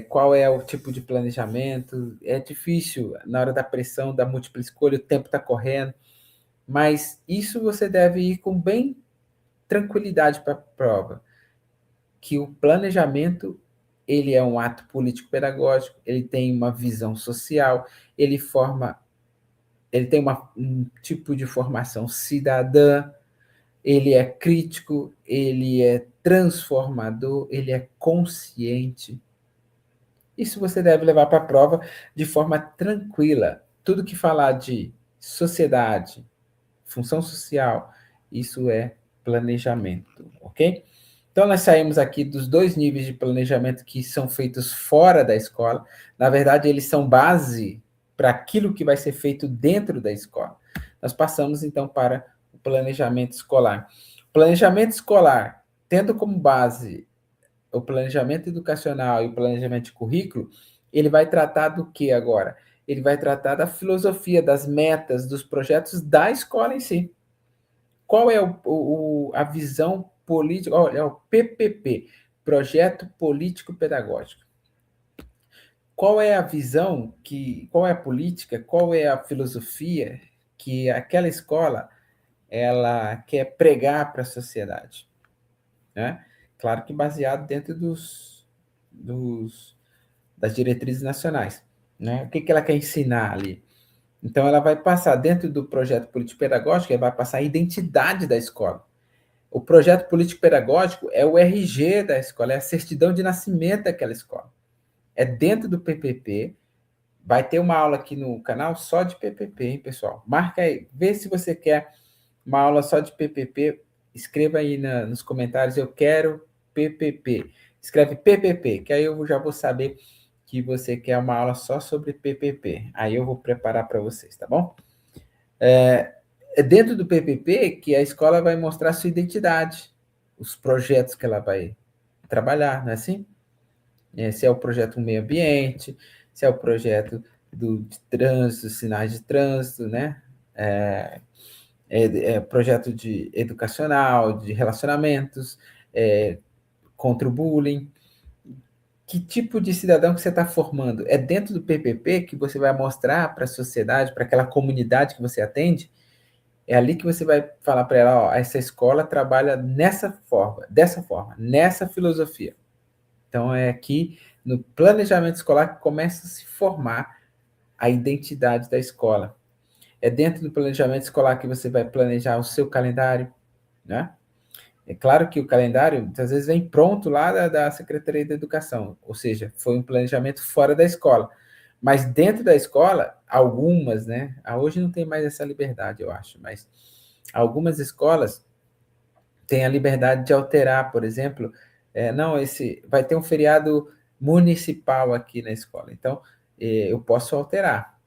qual é o tipo de planejamento. É difícil na hora da pressão da múltipla escolha, o tempo está correndo. Mas isso você deve ir com bem tranquilidade para a prova, que o planejamento ele é um ato político-pedagógico, ele tem uma visão social, ele tem um tipo de formação cidadã, ele é crítico, ele é transformador, ele é consciente. Isso você deve levar para a prova de forma tranquila. Tudo que falar de sociedade, função social, isso é planejamento, ok? Então, nós saímos aqui dos dois níveis de planejamento que são feitos fora da escola. Na verdade, eles são base para aquilo que vai ser feito dentro da escola. Nós passamos, então, para o planejamento escolar. Planejamento escolar, tendo como base o planejamento educacional e o planejamento de currículo, ele vai tratar do que agora? Ele vai tratar da filosofia, das metas, dos projetos da escola em si. Qual é a visão política? É o PPP, Projeto Político Pedagógico. Qual é a visão, qual é a política, qual é a filosofia que aquela escola ela quer pregar para a sociedade? Né? Claro que baseado dentro das diretrizes nacionais. Né? O que ela quer ensinar ali? Então, ela vai passar, dentro do projeto político-pedagógico, ela vai passar a identidade da escola. O projeto político-pedagógico é o RG da escola, é a certidão de nascimento daquela escola. É dentro do PPP. Vai ter uma aula aqui no canal só de PPP, hein, pessoal? Marca aí, vê se você quer uma aula só de PPP. Escreva aí nos comentários, eu quero PPP. Escreve PPP, que aí eu já vou saber que você quer uma aula só sobre PPP. Aí eu vou preparar para vocês, tá bom? É dentro do PPP que a escola vai mostrar sua identidade, os projetos que ela vai trabalhar, não é assim? Se é o projeto do meio ambiente, se é o projeto de trânsito, sinais de trânsito, né? Projeto de educacional, de relacionamentos, contra o bullying. Que tipo de cidadão que você está formando? É dentro do PPP que você vai mostrar para a sociedade, para aquela comunidade que você atende, é ali que você vai falar para ela, ó, essa escola trabalha dessa forma, nessa filosofia. Então, é aqui no planejamento escolar que começa a se formar a identidade da escola. É dentro do planejamento escolar que você vai planejar o seu calendário, né? É claro que o calendário, muitas vezes, vem pronto lá da Secretaria da Educação, ou seja, foi um planejamento fora da escola. Mas dentro da escola, algumas, né? Hoje não tem mais essa liberdade, eu acho, mas algumas escolas têm a liberdade de alterar, por exemplo, não, vai ter um feriado municipal aqui na escola, então eu posso alterar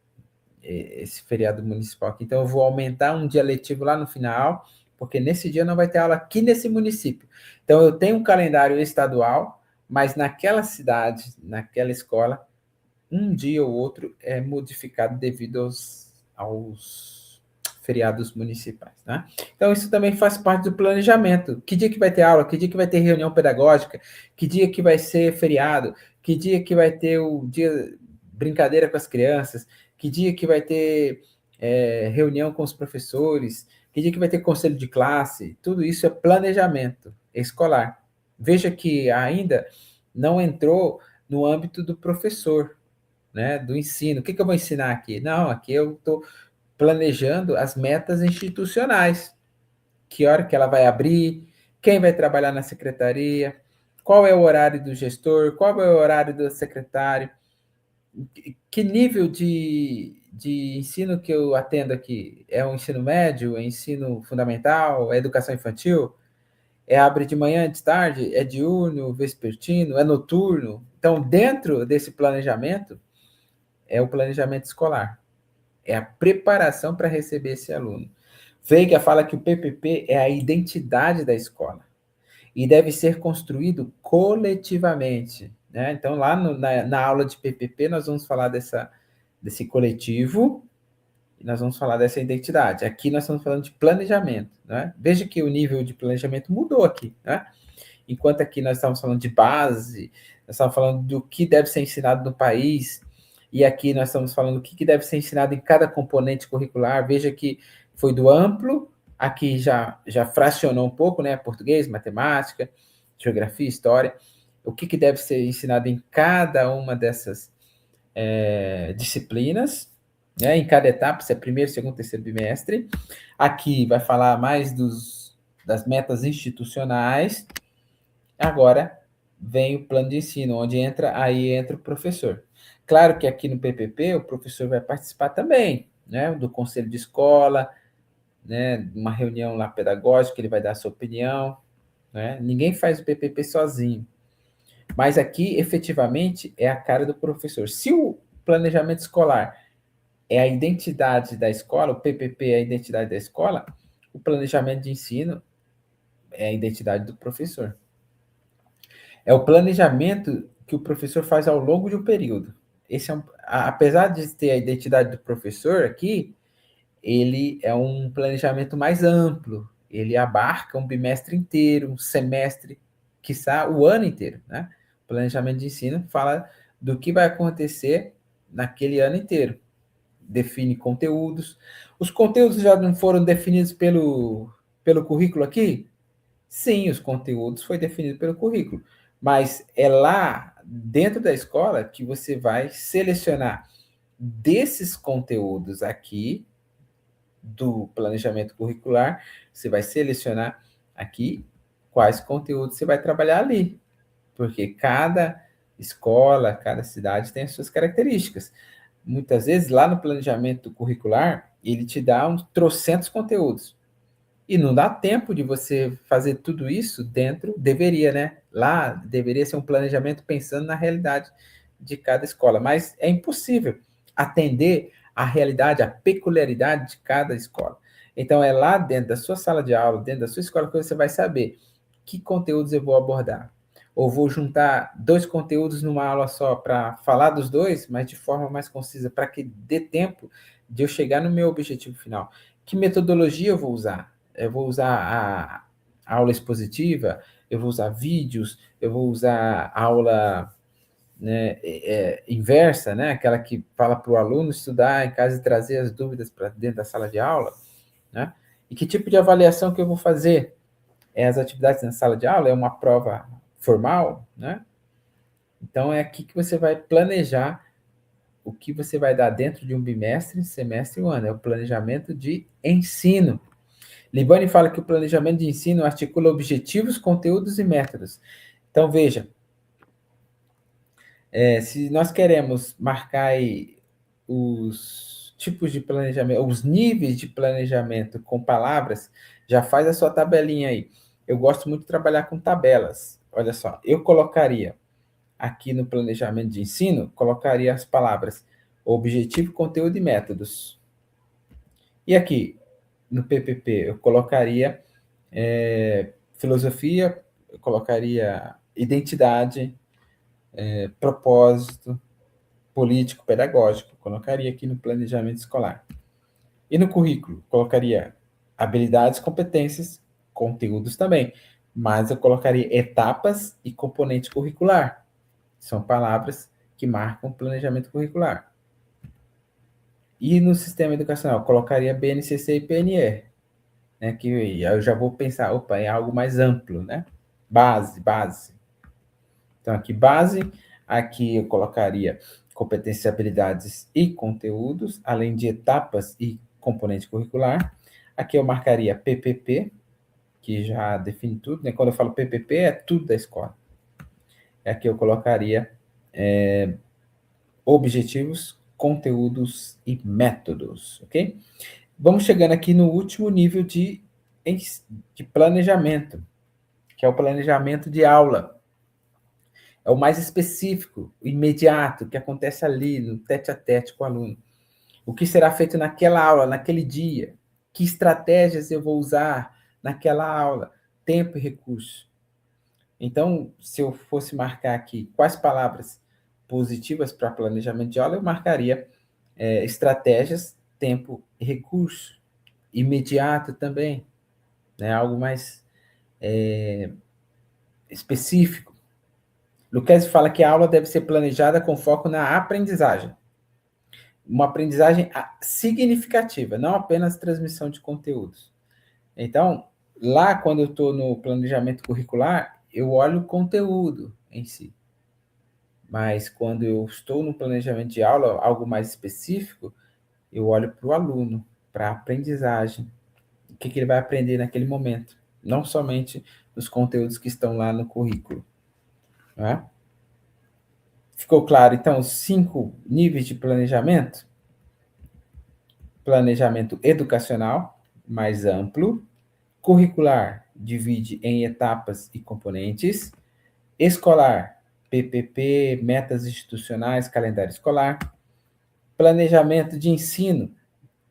esse feriado municipal aqui. Então eu vou aumentar um dia letivo lá no final, porque nesse dia não vai ter aula aqui nesse município. Então eu tenho um calendário estadual, mas naquela cidade, naquela escola, um dia ou outro é modificado devido aos feriados municipais, né? Então isso também faz parte do planejamento. Que dia que vai ter aula? Que dia que vai ter reunião pedagógica? Que dia que vai ser feriado? Que dia que vai ter o dia brincadeira com as crianças? Que dia que vai ter reunião com os professores? Que dia que vai ter conselho de classe? Tudo isso é planejamento escolar. Veja que ainda não entrou no âmbito do professor, né, do ensino. O que eu vou ensinar aqui? Não, aqui eu estou planejando as metas institucionais. Que hora que ela vai abrir, quem vai trabalhar na secretaria, qual é o horário do gestor, qual é o horário do secretário, que nível de ensino que eu atendo aqui? É o ensino médio, é ensino fundamental, é educação infantil? Abre de manhã, de tarde, é diurno, vespertino, é noturno? Então, dentro desse planejamento, é o planejamento escolar. É a preparação para receber esse aluno. Veiga fala que o PPP é a identidade da escola e deve ser construído coletivamente, né? Então, lá na aula de PPP, nós vamos falar desse coletivo e nós vamos falar dessa identidade. Aqui nós estamos falando de planejamento, né? Veja que o nível de planejamento mudou aqui, né? Enquanto aqui nós estamos falando de base, nós estamos falando do que deve ser ensinado no país, e aqui nós estamos falando do que deve ser ensinado em cada componente curricular. Veja que foi do amplo, aqui já fracionou um pouco, né? Português, matemática, geografia, história. O que deve ser ensinado em cada uma dessas disciplinas, né? Em cada etapa, se é primeiro, segundo, terceiro bimestre. Aqui vai falar mais das metas institucionais. Agora vem o plano de ensino, onde entra o professor. Claro que aqui no PPP o professor vai participar também, né? Do conselho de escola, né? Uma reunião lá pedagógica, ele vai dar a sua opinião, né? Ninguém faz o PPP sozinho. Mas aqui, efetivamente, é a cara do professor. Se o planejamento escolar é a identidade da escola, o PPP é a identidade da escola, o planejamento de ensino é a identidade do professor. É o planejamento que o professor faz ao longo de um período. Apesar de ter a identidade do professor aqui, ele é um planejamento mais amplo. Ele abarca um bimestre inteiro, um semestre, quiçá o ano inteiro, né? O planejamento de ensino fala do que vai acontecer naquele ano inteiro. Define conteúdos. Os conteúdos já não foram definidos pelo currículo aqui? Sim, os conteúdos foi definido pelo currículo, mas é lá dentro da escola que você vai selecionar desses conteúdos aqui do planejamento curricular, você vai selecionar aqui quais conteúdos você vai trabalhar ali, porque cada escola, cada cidade tem as suas características. Muitas vezes lá no planejamento curricular, ele te dá uns trocentos conteúdos. E não dá tempo de você fazer tudo isso dentro, deveria, né? Lá deveria ser um planejamento pensando na realidade de cada escola, mas é impossível atender a realidade, a peculiaridade de cada escola. Então é lá dentro da sua sala de aula, dentro da sua escola, que você vai saber que conteúdos eu vou abordar. Ou vou juntar dois conteúdos numa aula só para falar dos dois, mas de forma mais concisa, para que dê tempo de eu chegar no meu objetivo final. Que metodologia eu vou usar? Eu vou usar a aula expositiva, eu vou usar vídeos, eu vou usar a aula, né, inversa, né, aquela que fala para o aluno estudar em casa e trazer as dúvidas para dentro da sala de aula, né? E que tipo de avaliação que eu vou fazer? É as atividades na sala de aula? É uma prova formal, né? Então é aqui que você vai planejar o que você vai dar dentro de um bimestre, semestre e um ano. É o planejamento de ensino. Libani fala que o planejamento de ensino articula objetivos, conteúdos e métodos. Então, veja, se nós queremos marcar aí os tipos de planejamento, os níveis de planejamento com palavras, já faz a sua tabelinha aí. Eu gosto muito de trabalhar com tabelas. Olha só, eu colocaria aqui no planejamento de ensino, colocaria as palavras objetivo, conteúdo e métodos. E aqui, no PPP, eu colocaria filosofia, eu colocaria identidade, propósito, político, pedagógico, colocaria aqui no planejamento escolar. E no currículo, colocaria habilidades, competências, conteúdos também, mas eu colocaria etapas e componente curricular. São palavras que marcam planejamento curricular. E no sistema educacional, colocaria BNCC e PNE, né, que eu já vou pensar, opa, é algo mais amplo, né? Base. Então, aqui, base, aqui eu colocaria competências, habilidades e conteúdos, além de etapas e componente curricular. Aqui eu marcaria PPP, que já define tudo, né? Quando eu falo PPP, é tudo da escola. Aqui eu colocaria objetivos, conteúdos e métodos, ok? Vamos chegando aqui no último nível de planejamento, que é o planejamento de aula. É o mais específico, o imediato, que acontece ali, no tete-a-tete com o aluno. O que será feito naquela aula, naquele dia? Que estratégias eu vou usar naquela aula? Tempo e recurso. Então, se eu fosse marcar aqui quais palavras positivas para planejamento de aula, eu marcaria estratégias, tempo e recurso. Imediato também, né? Algo mais específico. Lucchesi fala que a aula deve ser planejada com foco na aprendizagem. uma aprendizagem significativa, não apenas transmissão de conteúdos. Então, lá, quando eu estou no planejamento curricular, eu olho o conteúdo em si. Mas quando eu estou no planejamento de aula, algo mais específico, eu olho para o aluno, para a aprendizagem, o que ele vai aprender naquele momento, não somente os conteúdos que estão lá no currículo. Né? Ficou claro, então, os 5 níveis de planejamento? Planejamento educacional, mais amplo. Curricular, divide em etapas e componentes. Escolar, PPP, metas institucionais, calendário escolar. Planejamento de ensino,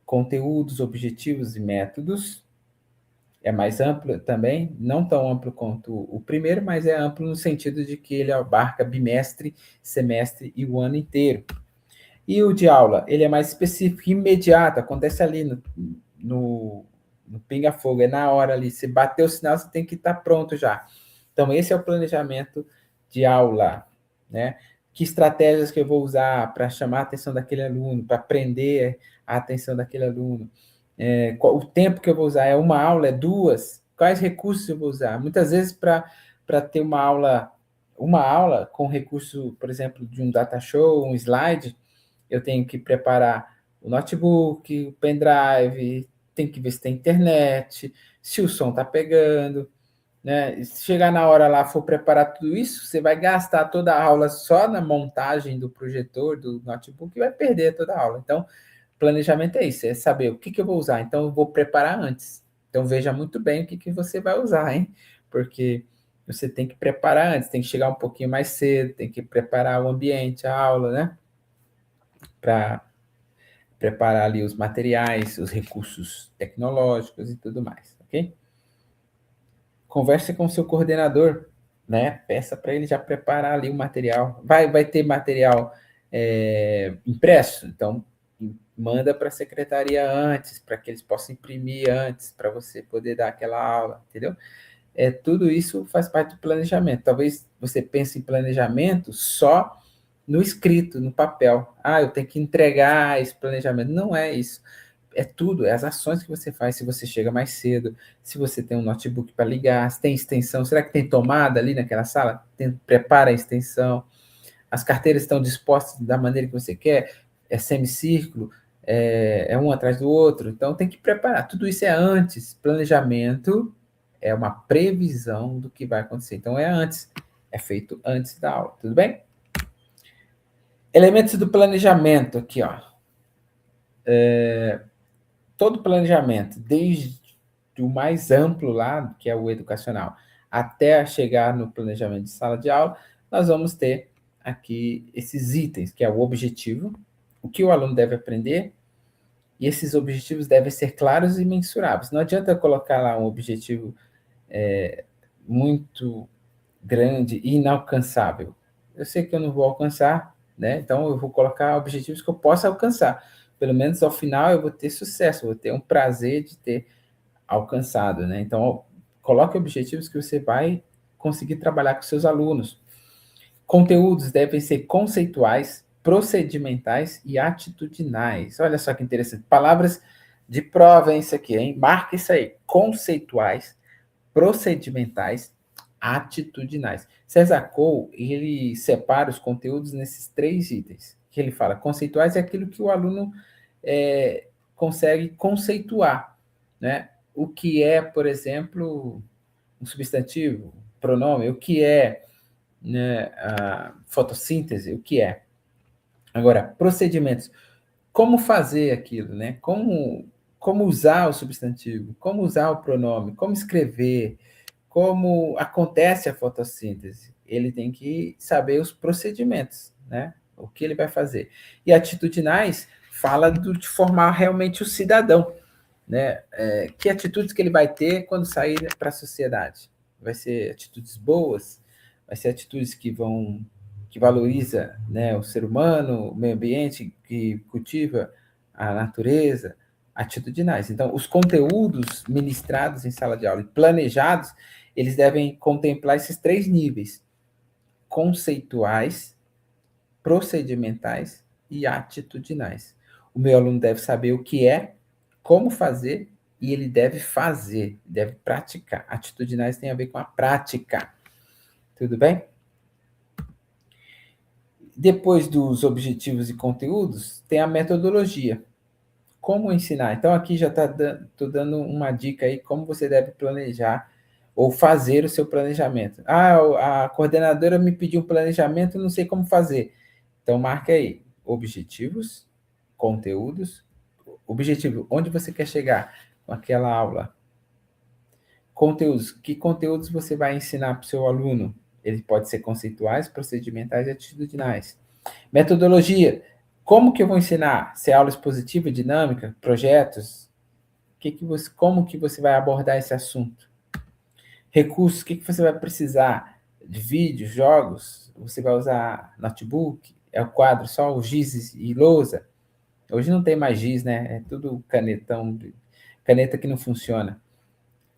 conteúdos, objetivos e métodos. É mais amplo também, não tão amplo quanto o primeiro, mas é amplo no sentido de que ele abarca bimestre, semestre e o ano inteiro. E o de aula, ele é mais específico, imediato, acontece ali no pinga-fogo, é na hora ali. Se bater o sinal, você tem que estar pronto já. Então, esse é o planejamento de aula, né? Que estratégias que eu vou usar para chamar a atenção daquele aluno, para prender a atenção daquele aluno? O tempo que eu vou usar? É uma aula? É duas? Quais recursos eu vou usar? Muitas vezes, para ter uma aula com recurso, por exemplo, de um data show, um slide, eu tenho que preparar o notebook, o pendrive, tem que ver se tem internet, se o som está pegando, né? E se chegar na hora lá, for preparar tudo isso, você vai gastar toda a aula só na montagem do projetor, do notebook, e vai perder toda a aula. Então, planejamento é isso, é saber o que eu vou usar. Então, eu vou preparar antes. Então, veja muito bem o que você vai usar, hein? Porque você tem que preparar antes, tem que chegar um pouquinho mais cedo, tem que preparar o ambiente, a aula, né? Para preparar ali os materiais, os recursos tecnológicos e tudo mais, ok? Converse com o seu coordenador, né? Peça para ele já preparar ali o material. Vai ter material impresso, então manda para a secretaria antes, para que eles possam imprimir antes, para você poder dar aquela aula, entendeu? Tudo isso faz parte do planejamento. Talvez você pense em planejamento só no escrito, no papel. Eu tenho que entregar esse planejamento. Não é isso. É tudo, é as ações que você faz, se você chega mais cedo, se você tem um notebook para ligar, se tem extensão, será que tem tomada ali naquela sala? Prepara a extensão, as carteiras estão dispostas da maneira que você quer, é semicírculo, é um atrás do outro, então tem que preparar, tudo isso é antes, planejamento é uma previsão do que vai acontecer, então é antes, é feito antes da aula, tudo bem? Elementos do planejamento aqui, ó. Todo planejamento, desde o mais amplo lá, que é o educacional, até chegar no planejamento de sala de aula, nós vamos ter aqui esses itens, que é o objetivo, o que o aluno deve aprender, e esses objetivos devem ser claros e mensuráveis. Não adianta colocar lá um objetivo muito grande e inalcançável. Eu sei que eu não vou alcançar, né? Então eu vou colocar objetivos que eu possa alcançar. Pelo menos ao final eu vou ter sucesso, vou ter um prazer de ter alcançado, né? Então, coloque objetivos que você vai conseguir trabalhar com seus alunos. Conteúdos devem ser conceituais, procedimentais e atitudinais. Olha só que interessante. Palavras de prova, isso aqui, hein? Marca isso aí. Conceituais, procedimentais, atitudinais. César Cole, ele separa os conteúdos nesses 3 itens. Que ele fala, conceituais é aquilo que o aluno consegue conceituar, né? O que é, por exemplo, um substantivo, pronome, o que é, né, a fotossíntese, o que é. Agora, procedimentos, como fazer aquilo, né? Como usar o substantivo, como usar o pronome, como escrever, como acontece a fotossíntese. Ele tem que saber os procedimentos, né? O que ele vai fazer. E atitudinais fala de formar realmente o cidadão, né? Que atitudes que ele vai ter quando sair para a sociedade? Vai ser atitudes boas? Vai ser atitudes que valoriza, né, o ser humano, o meio ambiente, que cultiva a natureza, atitudinais. Então, os conteúdos ministrados em sala de aula e planejados, eles devem contemplar esses 3 níveis: conceituais, procedimentais e atitudinais. O meu aluno deve saber o que é, como fazer, e ele deve fazer, deve praticar. Atitudinais tem a ver com a prática. Tudo bem? Depois dos objetivos e conteúdos, tem a metodologia. Como ensinar? Então, aqui já estou dando uma dica aí como você deve planejar ou fazer o seu planejamento. Ah, a coordenadora me pediu um planejamento, não sei como fazer. Então, marca aí objetivos, conteúdos, objetivo, onde você quer chegar com aquela aula. Conteúdos, que conteúdos você vai ensinar para o seu aluno? Ele pode ser conceituais, procedimentais e atitudinais. Metodologia, como que eu vou ensinar? Se é aula expositiva, dinâmica, projetos? Como que você vai abordar esse assunto? Recursos, o que você vai precisar? De vídeos, jogos? Você vai usar notebook? É o quadro só o giz e lousa? Hoje não tem mais giz, né? É tudo canetão, caneta que não funciona,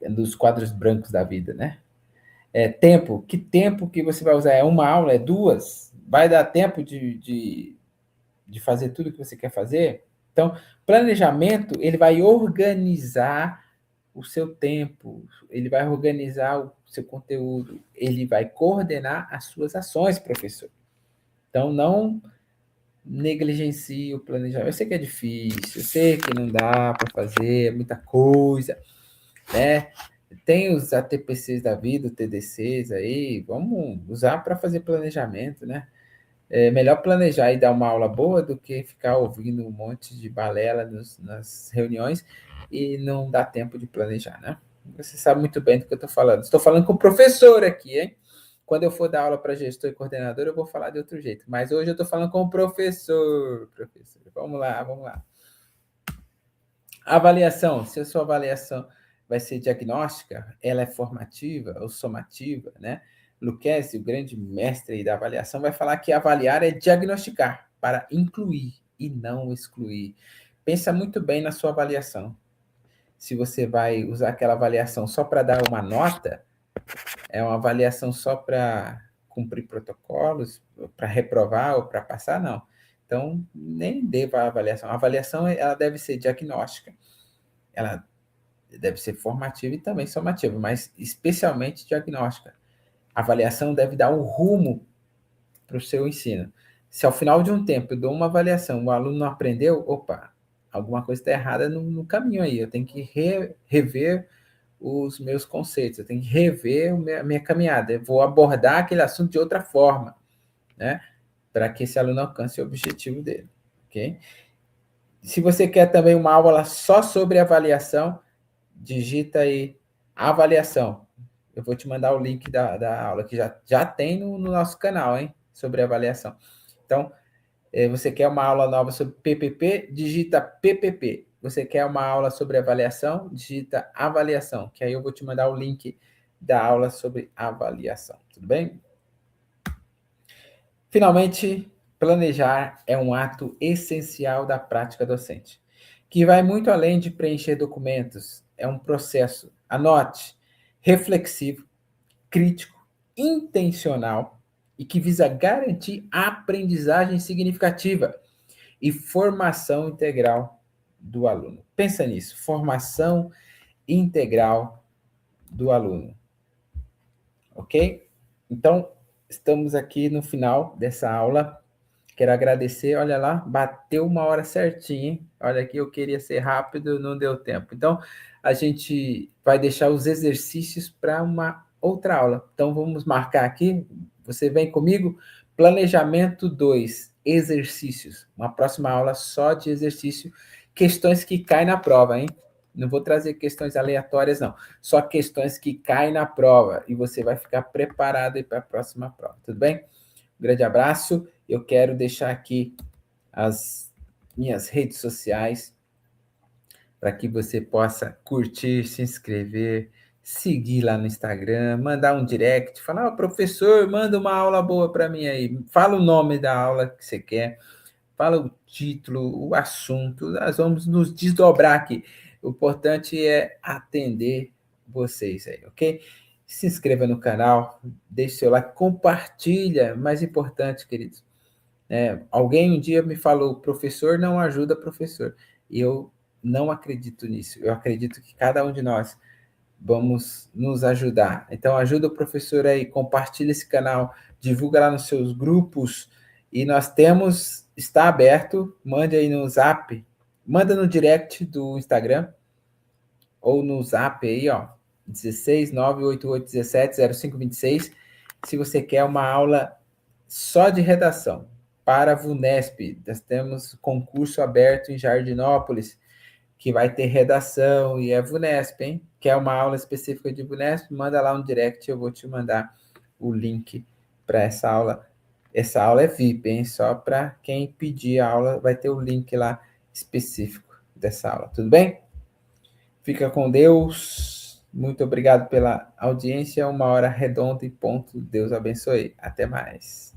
é dos quadros brancos da vida, né? Tempo, que tempo que você vai usar? É uma aula? É duas? Vai dar tempo de fazer tudo que você quer fazer? Então, planejamento, ele vai organizar o seu tempo, ele vai organizar o seu conteúdo, ele vai coordenar as suas ações, professor. Então, não negligencie o planejamento. Eu sei que é difícil, eu sei que não dá para fazer, é muita coisa, né? Tem os ATPCs da vida, TDCs aí, vamos usar para fazer planejamento, né? É melhor planejar e dar uma aula boa do que ficar ouvindo um monte de balela nas reuniões e não dar tempo de planejar, né? Você sabe muito bem do que eu estou falando. Estou falando com o professor aqui, hein? Quando eu for dar aula para gestor e coordenador, eu vou falar de outro jeito. Mas hoje eu estou falando com o professor. Professor, vamos lá, vamos lá. Avaliação. Se a sua avaliação vai ser diagnóstica, ela é formativa ou somativa, né? Lucchesi, o grande mestre da avaliação, vai falar que avaliar é diagnosticar para incluir e não excluir. Pensa muito bem na sua avaliação. Se você vai usar aquela avaliação só para dar uma nota, é uma avaliação só para cumprir protocolos, para reprovar ou para passar, não. Então, nem deva a avaliação. A avaliação ela deve ser diagnóstica. Ela deve ser formativa e também somativa, mas especialmente diagnóstica. A avaliação deve dar um rumo para o seu ensino. Se ao final de um tempo eu dou uma avaliação, o aluno não aprendeu, opa, alguma coisa está errada no caminho aí. Eu tenho que rever os meus conceitos, eu tenho que rever a minha caminhada. Eu vou abordar aquele assunto de outra forma, né? Para que esse aluno alcance o objetivo dele, ok? Se você quer também uma aula só sobre avaliação, digita aí avaliação. Eu vou te mandar o link da aula, que já tem no nosso canal, hein? Sobre avaliação. Então, você quer uma aula nova sobre PPP? Digita PPP. Você quer uma aula sobre avaliação? Digita avaliação, que aí eu vou te mandar o link da aula sobre avaliação. Tudo bem? Finalmente, planejar é um ato essencial da prática docente, que vai muito além de preencher documentos. É um processo, anote, reflexivo, crítico, intencional e que visa garantir aprendizagem significativa e formação integral do aluno. Pensa nisso, formação integral do aluno, ok? Então, estamos aqui no final dessa aula. Quero agradecer, olha lá, bateu uma hora certinho, hein? Olha aqui, eu queria ser rápido, não deu tempo. Então, a gente vai deixar os exercícios para uma outra aula. Então, vamos marcar aqui, você vem comigo, planejamento 2, exercícios. Uma próxima aula só de exercício, questões que caem na prova, hein? Não vou trazer questões aleatórias, não. Só questões que caem na prova e você vai ficar preparado para a próxima prova, tudo bem? Um grande abraço. Eu quero deixar aqui as minhas redes sociais para que você possa curtir, se inscrever, seguir lá no Instagram, mandar um direct, falar, professor, manda uma aula boa para mim aí. Fala o nome da aula que você quer, fala o título, o assunto, nós vamos nos desdobrar aqui. O importante é atender vocês aí, ok? Se inscreva no canal, deixe seu like, compartilha, mais importante, queridos, Alguém um dia me falou, professor não ajuda professor. E eu não acredito nisso. Eu acredito que cada um de nós vamos nos ajudar. Então, ajuda o professor aí, compartilha esse canal, divulga lá nos seus grupos. E nós temos, está aberto, mande aí no zap, manda no direct do Instagram, ou no zap aí, ó, 16 988 17 0526, se você quer uma aula só de redação para a VUNESP. Nós temos concurso aberto em Jardinópolis, que vai ter redação, e é VUNESP, hein? Quer uma aula específica de VUNESP? Manda lá no direct, eu vou te mandar o link para essa aula. Essa aula é VIP, hein? Só para quem pedir a aula, vai ter o link lá específico dessa aula, tudo bem? Fica com Deus. Muito obrigado pela audiência. 1 hora redonda e ponto. Deus abençoe. Até mais.